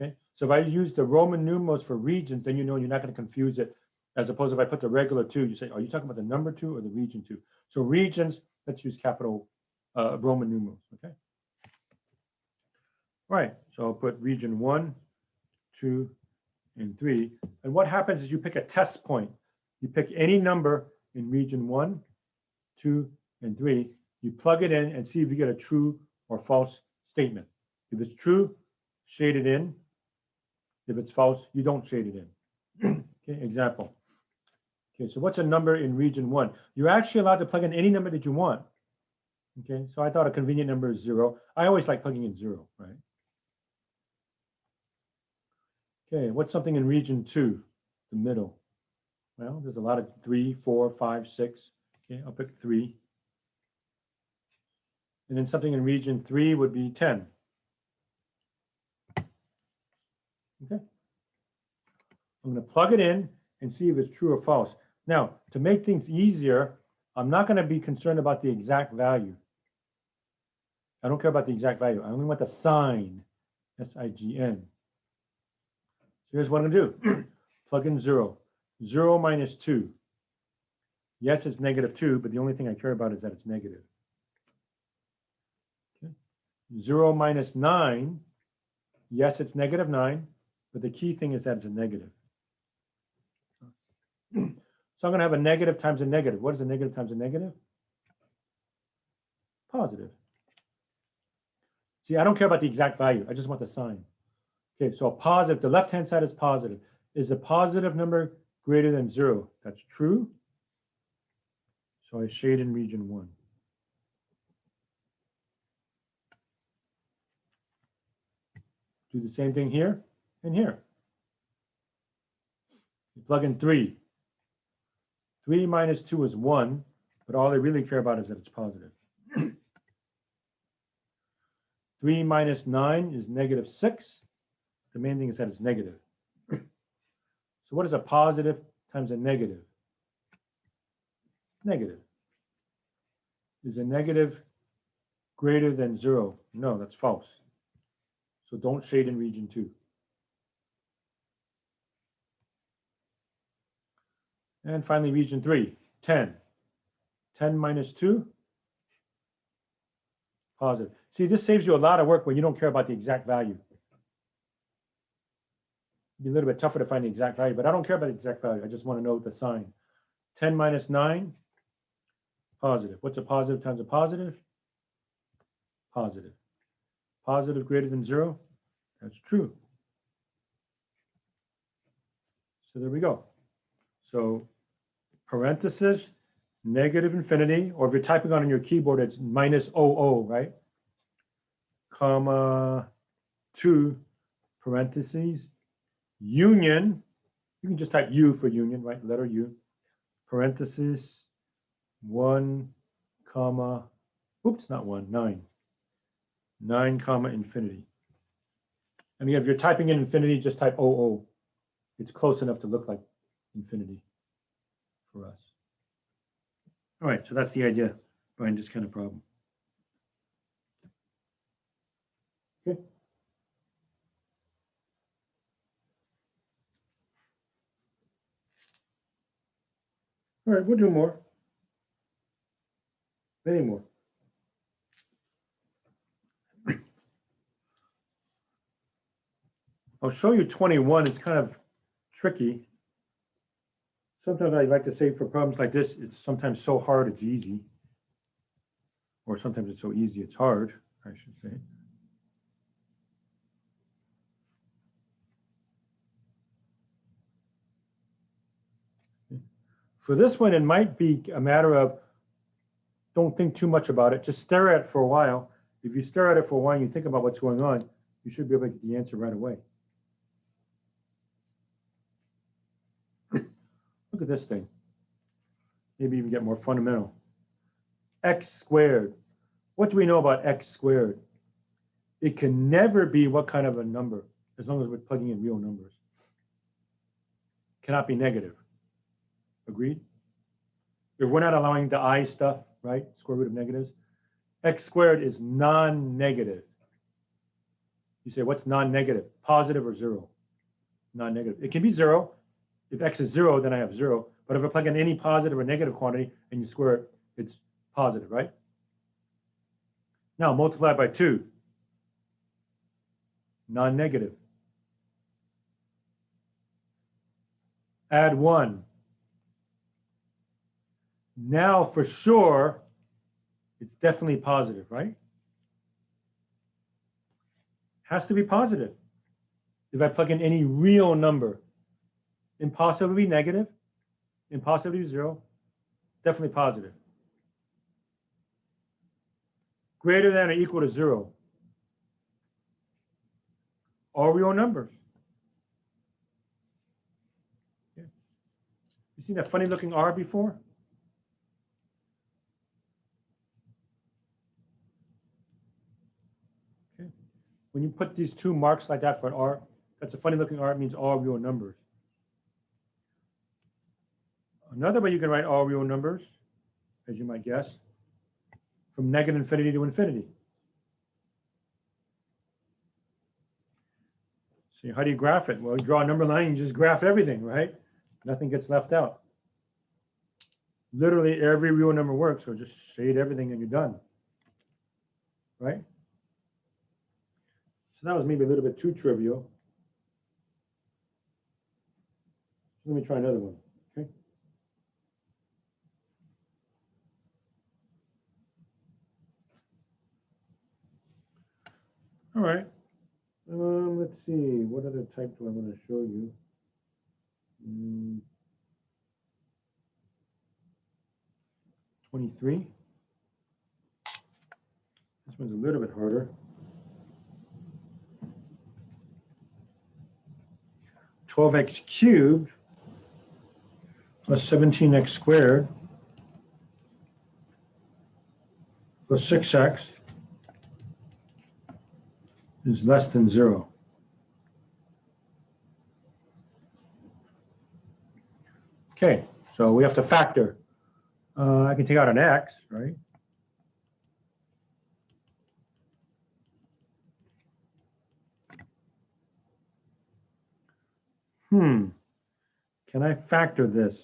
Okay, so if I use the Roman numerals for regions, then you know you're not going to confuse it. As opposed to if I put the regular 2, you say, are you talking about the number 2 or the region 2? So regions, let's use capital Roman numerals, okay? All right, so I'll put region 1, 2, and 3. And what happens is you pick a test point. You pick any number in region 1, 2, and 3. You plug it in and see if you get a true or false statement. If it's true, shade it in. If it's false, you don't shade it in. Okay, example. Okay, so what's a number in region 1? You're actually allowed to plug in any number that you want. Okay, so I thought a convenient number is 0. I always like plugging in 0, right? Okay, what's something in region 2, the middle? Well, there's a lot of 3, 4, 5, 6. Okay, I'll pick 3. And then something in region 3 would be 10. Okay. I'm going to plug it in and see if it's true or false. Now, to make things easier, I'm not going to be concerned about the exact value. I don't care about the exact value. I only want the sign, S-I-G-N. So here's what I'm going to do. Plug in 0. 0 minus 2. Yes, it's negative 2, but the only thing I care about is that it's negative. Okay. 0 minus 9. Yes, it's negative 9, but the key thing is that it's a negative. So I'm going to have a negative times a negative. What is a negative times a negative? Positive. See, I don't care about the exact value. I just want the sign. Okay, so a positive, the left-hand side is positive. Is a positive number greater than 0? That's true. So I shade in region 1. Do the same thing here and here. You plug in 3. 3 minus 2 is 1, but all they really care about is that it's positive. 3 minus 9 is negative 6. The main thing is that it's negative. So what is a positive times a negative? Negative. Is a negative greater than 0? No, that's false. So don't shade in region 2. And finally, region 3, 10. 10 minus 2, positive. See, this saves you a lot of work when you don't care about the exact value. It'd be a little bit tougher to find the exact value, but I don't care about the exact value. I just want to know the sign. 10 minus 9, positive. What's a positive times a positive? Positive. Positive greater than 0? That's true. So there we go. So parenthesis, negative infinity, or if you're typing on your keyboard, it's minus 00, right? Comma 2, parentheses, union, you can just type U for union, right? Letter U, parentheses, 1, comma, oops, not 1, 9. 9, comma, infinity. And if you're typing in infinity, just type 00. It's close enough to look like infinity for us. All right, so that's the idea behind this kind of problem. Okay. All right, we'll do more. Many more. I'll show you 21. It's kind of tricky. Sometimes I like to say for problems like this, it's sometimes so hard it's easy. Or sometimes it's so easy it's hard, I should say. For this one, it might be a matter of don't think too much about it. Just stare at it for a while. If you stare at it for a while and you think about what's going on, you should be able to get the answer right away. Look at this thing. Maybe even get more fundamental. X squared. What do we know about x squared? It can never be what kind of a number, as long as we're plugging in real numbers. Cannot be negative. Agreed? If we're not allowing the I stuff, right? Square root of negatives. X squared is non-negative. You say, what's non-negative? Positive or 0? Non-negative. It can be 0. If x is 0, then I have 0. But if I plug in any positive or negative quantity and you square it, it's positive, right? Now multiply by 2. Non-negative. Add 1. Now for sure, it's definitely positive, right? Has to be positive. If I plug in any real number, impossibly negative, impossibly 0, definitely positive. Greater than or equal to 0. All real numbers. Yeah. You seen that funny looking R before? Okay. When you put these two marks like that for an R, that's a funny looking R, it means all real numbers. Another way you can write all real numbers, as you might guess, from negative infinity to infinity. So how do you graph it? Well, you draw a number line, you just graph everything, right? Nothing gets left out. Literally every real number works, so just shade everything and you're done, right? So that was maybe a little bit too trivial. Let me try another one, okay? All right. Let's see, what other type do I want to show you? 23. This one's a little bit harder. 12x cubed plus 17x squared plus 6x is less than 0. Okay, so we have to factor. I can take out an x, right? Can I factor this?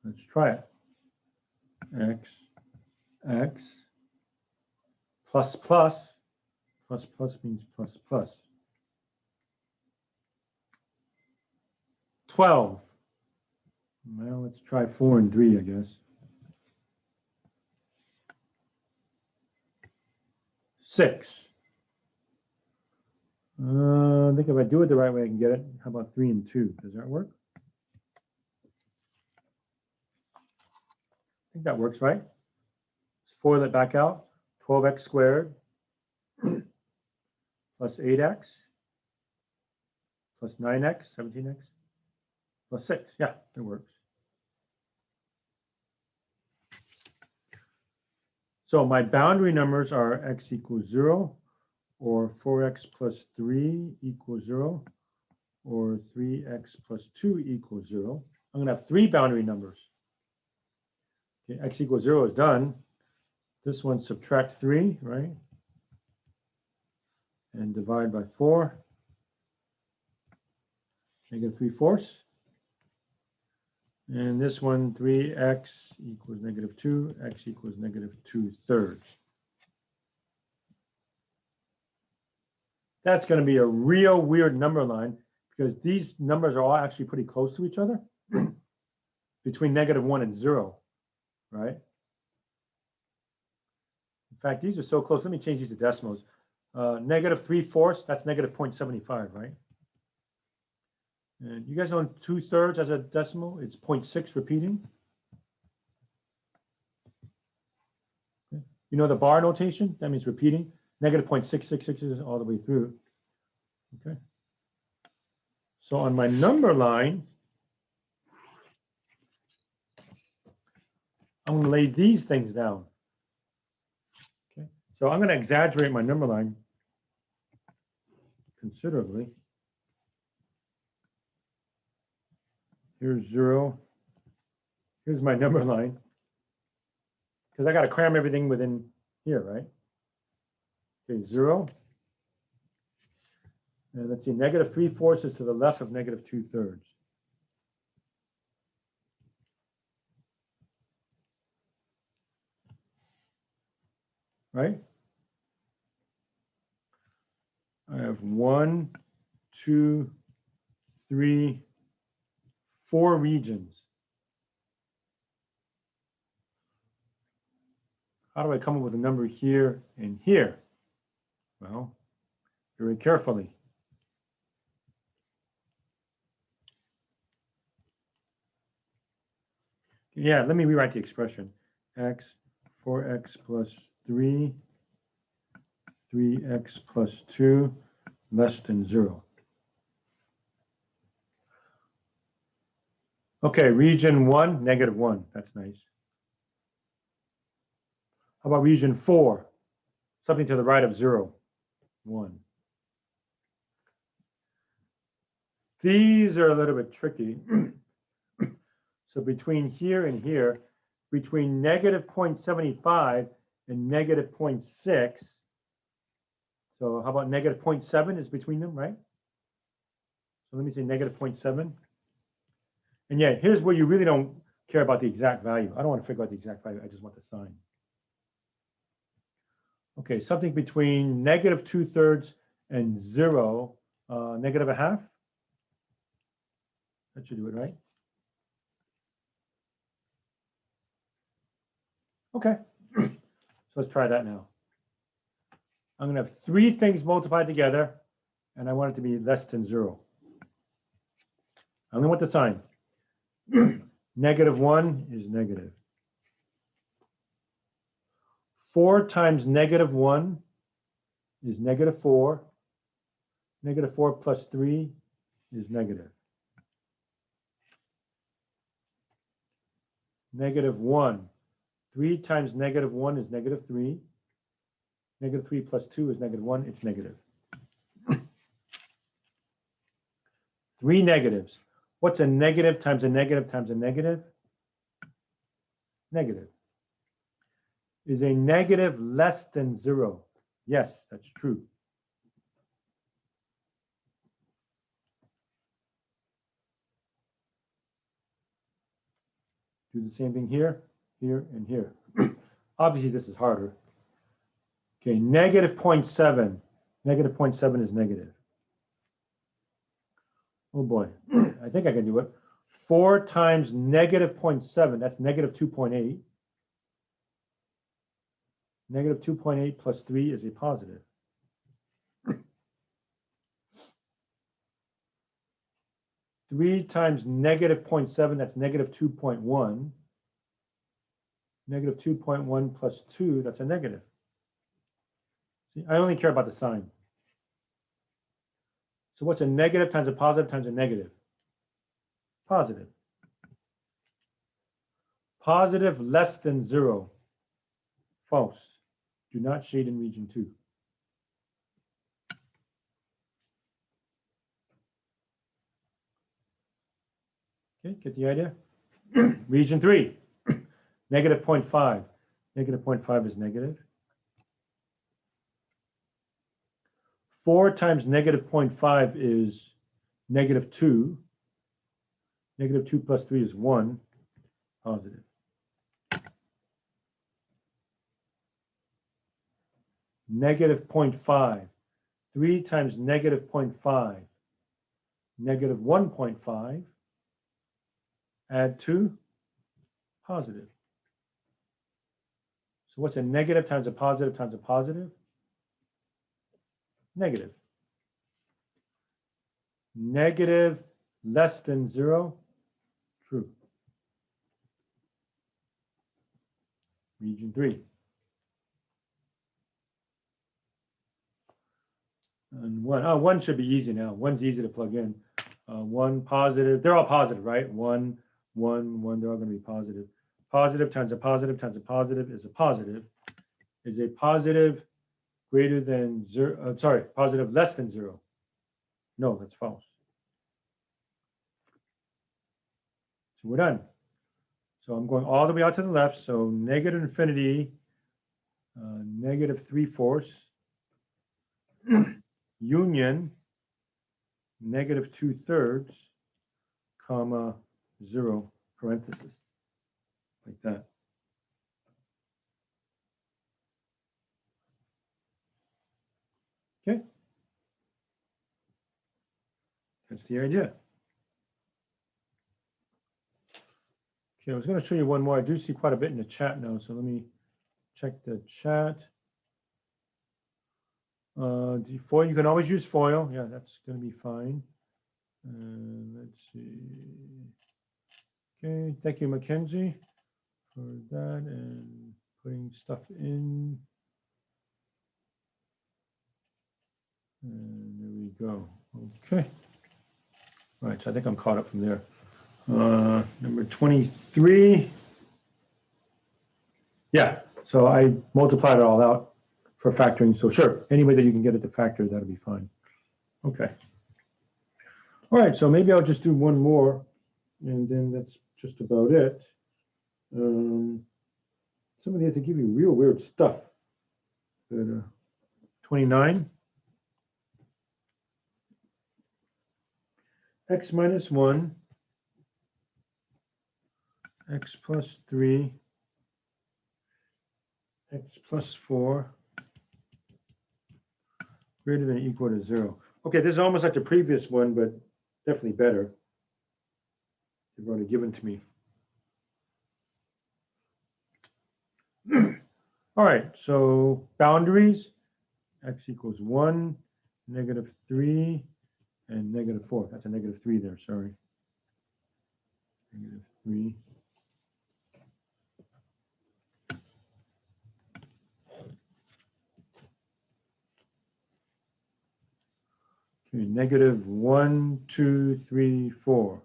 Let's try it. X plus plus means plus plus. 12. Well, let's try 4 and 3, I guess. 6. I think if I do it the right way, I can get it. How about 3 and 2? Does that work? I think that works, right? Let's FOIL it back out. 12x squared plus 8x plus 9x, 17x plus 6. Yeah, it works. So my boundary numbers are x equals 0, or 4x plus 3 equals 0, or 3x plus 2 equals 0. I'm going to have 3 boundary numbers. Okay, x equals 0 is done. This one, subtract 3, right? And divide by 4. Negative 3/4. And this one, 3x equals negative 2, x equals negative 2/3. That's going to be a real weird number line because these numbers are all actually pretty close to each other between -1 and 0, right? In fact, these are so close. Let me change these to decimals. Negative 3/4, that's negative 0.75, right? And you guys know 2/3 as a decimal, it's 0.6 repeating. Okay. You know the bar notation? That means repeating. Negative 0.666 is all the way through. Okay. So on my number line, I'm going to lay these things down. Okay. So I'm going to exaggerate my number line considerably. Here's 0. Here's my number line. Because I got to cram everything within here, right? Okay, 0. And let's see, negative 3/4 is to the left of negative 2/3. Right? I have 1, 2, 3, 4 regions. How do I come up with a number here and here? Well, very carefully. Yeah, let me rewrite the expression. X, 4x plus 3, 3x plus 2, less than 0. Okay, region 1, -1. That's nice. How about region 4? Something to the right of 0, 1. These are a little bit tricky. So between here and here, between negative 0.75 and negative 0.6, so how about negative 0.7 is between them, right? So let me say negative 0.7. And yeah, here's where you really don't care about the exact value. I don't want to figure out the exact value. I just want the sign. Okay, something between negative 2/3 and 0, negative 1/2. That should do it, right? Okay, so let's try that now. I'm going to have 3 things multiplied together, and I want it to be less than 0. I only want the sign. -1 is negative. 4 times -1 is -4. Negative 4 plus 3 is negative. Negative 1. 3 times negative 1 is negative 3. Negative 3 plus 2 is negative 1. It's negative. 3 negatives. What's a negative times a negative times a negative? Negative. Is a negative less than 0? Yes, that's true. Do the same thing here, here, and here. Obviously, this is harder. Okay, negative 0.7. Negative 0.7 is negative. Oh boy, I think I can do it. 4 times negative 0.7, that's negative 2.8. Negative 2.8 plus 3 is a positive. 3 times negative 0.7, that's negative 2.1. Negative 2.1 plus 2, that's a negative. See, I only care about the sign. So what's a negative times a positive times a negative? Positive. Positive less than 0. False. Do not shade in region 2. Okay, get the idea? Region 3. Negative 0.5. Negative 0.5 is negative. 4 times negative 0.5 is negative 2. Negative 2 plus 3 is 1. Positive. Negative 0.5. 3 times negative 0.5. Negative 1.5. Add 2. Positive. So what's a negative times a positive times a positive? Negative. Negative less than 0? True. Region 3. And 1. Oh, 1 should be easy now. 1's easy to plug in. 1 positive. They're all positive, right? 1, 1, 1. They're all going to be positive. Positive times a positive times a positive is a positive. Is a positive greater than 0? Sorry, positive less than 0? No, that's false. So we're done. So I'm going all the way out to the left. So negative infinity, negative 3/4, union, negative 2/3, comma, 0, parenthesis, like that. Okay. That's the idea. Okay, I was going to show you one more. I do see quite a bit in the chat now, so let me check the chat. Foil, you can always use foil. Yeah, that's going to be fine. Let's see. Okay, thank you, Mackenzie, for that and putting stuff in. And there we go. Okay. All right, so I think I'm caught up from there. Number 23. Yeah, so I multiplied it all out for factoring. So sure, any way that you can get it to factor, that'll be fine. Okay. All right, so maybe I'll just do one more, and then that's just about it. Somebody has to give you real weird stuff. But, 29. X minus 1, x plus 3, x plus 4, greater than or equal to 0. Okay, this is almost like the previous one, but definitely better. They've already given to me. All right, so boundaries, x equals 1, negative 3, and negative 4. That's a negative 3 there, sorry. Negative 3. Okay, negative 1, 2, 3, 4.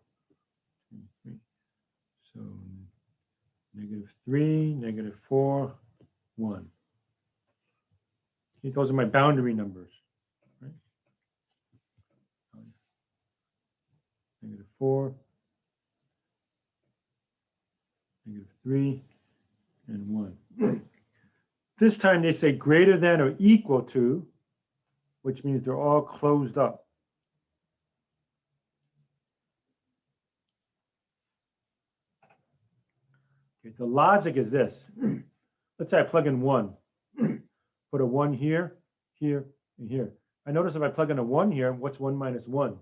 So negative 3, negative 4, 1. Okay, those are my boundary numbers. Right? Negative 4, negative 3, and 1. This time they say greater than or equal to, which means they're all closed up. Okay, the logic is this. Let's say I plug in 1. Put a 1 here, here, and here. I notice if I plug in a 1 here, what's 1 minus 1?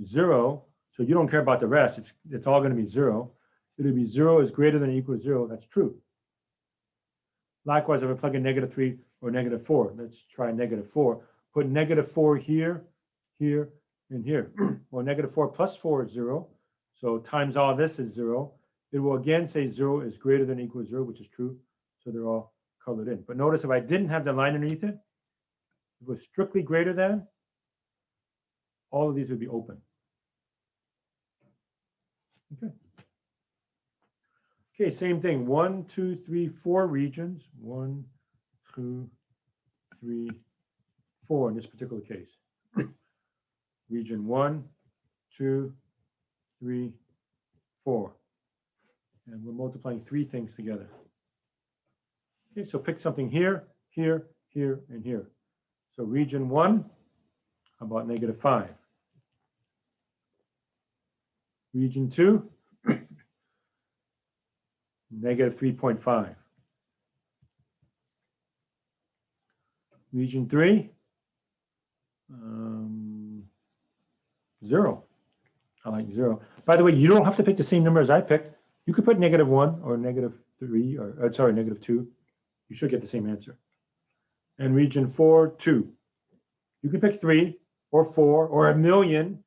0. So you don't care about the rest. It's all going to be 0. It'll be 0 is greater than or equal to 0. That's true. Likewise, if I plug in negative 3 or negative 4, let's try negative 4. Put negative 4 here, here, and here. Well, negative 4 plus 4 is 0. So times all this is 0. It will again say 0 is greater than or equal to 0, which is true. So they're all colored in. But notice if I didn't have the line underneath it, it was strictly greater than, all of these would be open. Okay. Okay, same thing. 1, 2, 3, 4 regions. 1, 2, 3, 4 in this particular case. Region 1, 2, 3, 4. And we're multiplying 3 things together. Okay, so pick something here, here, here, and here. So region 1, how about negative 5? Region 2, negative 3.5. Region 3, 0. I like 0. By the way, you don't have to pick the same number as I picked. You could put negative 1 or negative 3, or sorry, negative 2. You should get the same answer. And region 4, 2. You can pick 3 or 4 or a million,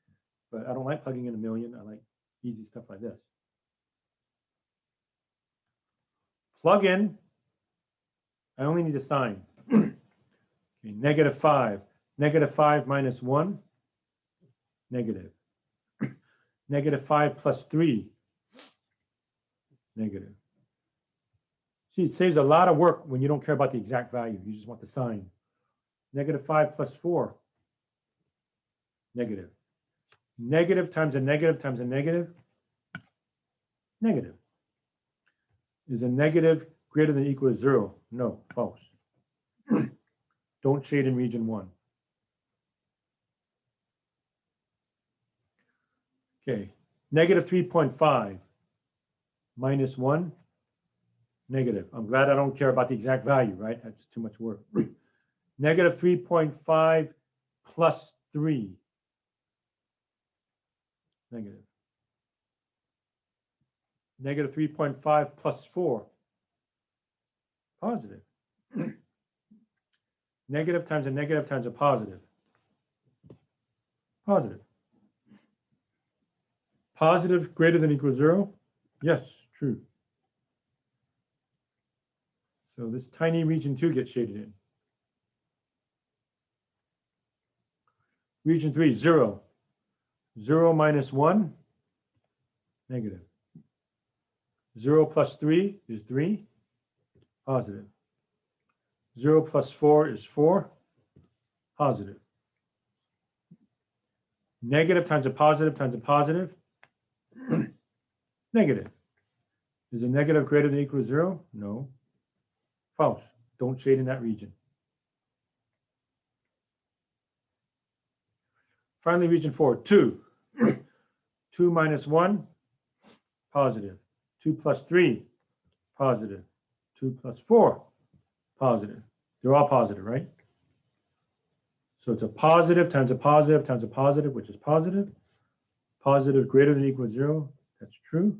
but I don't like plugging in a million. I like easy stuff like this. Plug in. I only need a sign. Okay, negative 5. Negative 5 minus 1, negative. Negative 5 plus 3, negative. See, it saves a lot of work when you don't care about the exact value. You just want the sign. Negative 5 plus 4, negative. Negative times a negative times a negative, negative. Is a negative greater than or equal to 0? No, false. Don't shade in region 1. Okay, negative 3.5 minus 1, negative. I'm glad I don't care about the exact value, right? That's too much work. Negative 3.5 plus 3, negative. Negative 3.5 plus 4, positive. Negative times a negative times a positive, positive. Positive greater than or equal to 0? Yes, true. So this tiny region 2 gets shaded in. Region 3, 0. 0 minus 1, negative. 0 plus 3 is 3, positive. 0 plus 4 is 4, positive. Negative times a positive times a positive, negative. Is a negative greater than or equal to 0? No. False. Don't shade in that region. Finally, region 4, 2. 2 minus 1, positive. 2 plus 3, positive. 2 plus 4, positive. They're all positive, right? So it's a positive times a positive times a positive, which is positive. Positive greater than or equal to 0. That's true.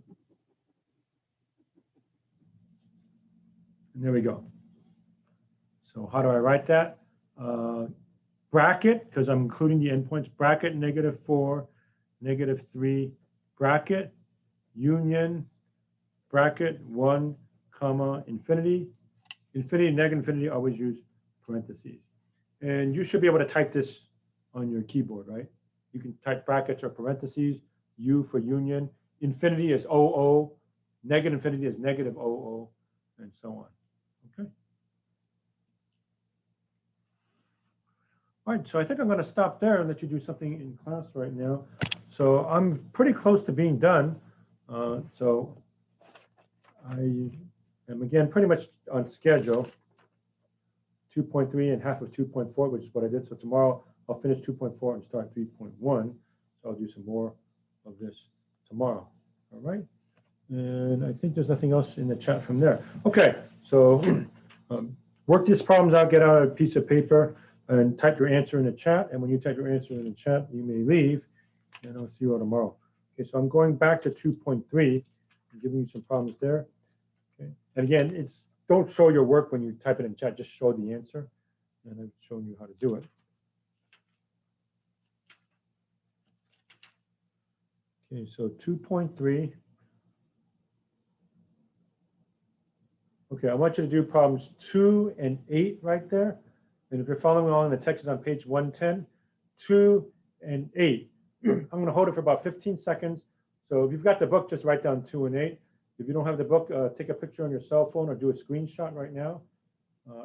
And there we go. So how do I write that? Bracket, because I'm including the endpoints, bracket negative 4, negative 3, bracket, union, bracket 1, comma, infinity. Infinity, negative infinity, always use parentheses. And you should be able to type this on your keyboard, right? You can type brackets or parentheses, U for union. Infinity is OO, negative infinity is negative OO, and so on. Okay. All right, so I think I'm going to stop there and let you do something in class right now. So I'm pretty close to being done. So I am again pretty much on schedule. 2.3 and half of 2.4, which is what I did. So tomorrow I'll finish 2.4 and start 3.1. So I'll do some more of this tomorrow. All right. And I think there's nothing else in the chat from there. Okay, so work these problems out, get out a piece of paper and type your answer in the chat. And when you type your answer in the chat, you may leave, and I'll see you all tomorrow. Okay, so I'm going back to 2.3 and giving you some problems there. Okay, and again, don't show your work when you type it in chat, just show the answer. And I've shown you how to do it. Okay, so 2.3. Okay, I want you to do problems 2 and 8 right there. And if you're following along, the text is on page 110, 2 and 8. I'm going to hold it for about 15 seconds. So if you've got the book, just write down 2 and 8. If you don't have the book, take a picture on your cell phone or do a screenshot right now.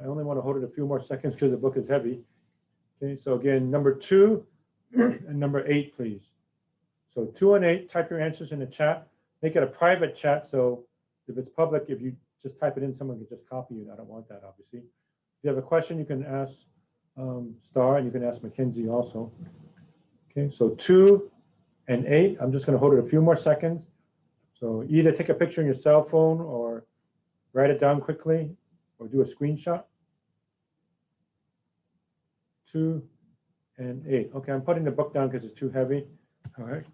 I only want to hold it a few more seconds because the book is heavy. Okay, so again, number 2 and number 8, please. So 2 and 8, type your answers in the chat. Make it a private chat. So if it's public, if you just type it in, someone can just copy it. I don't want that, obviously. If you have a question, you can ask Star, and you can ask Mackenzie also. Okay, so 2 and 8. I'm just going to hold it a few more seconds. So either take a picture on your cell phone or write it down quickly or do a screenshot. 2 and 8. Okay, I'm putting the book down because it's too heavy. All right,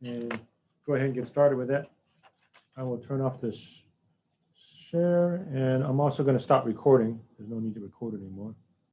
and go ahead and get started with it. I will turn off this share, and I'm also going to stop recording. There's no need to record it anymore.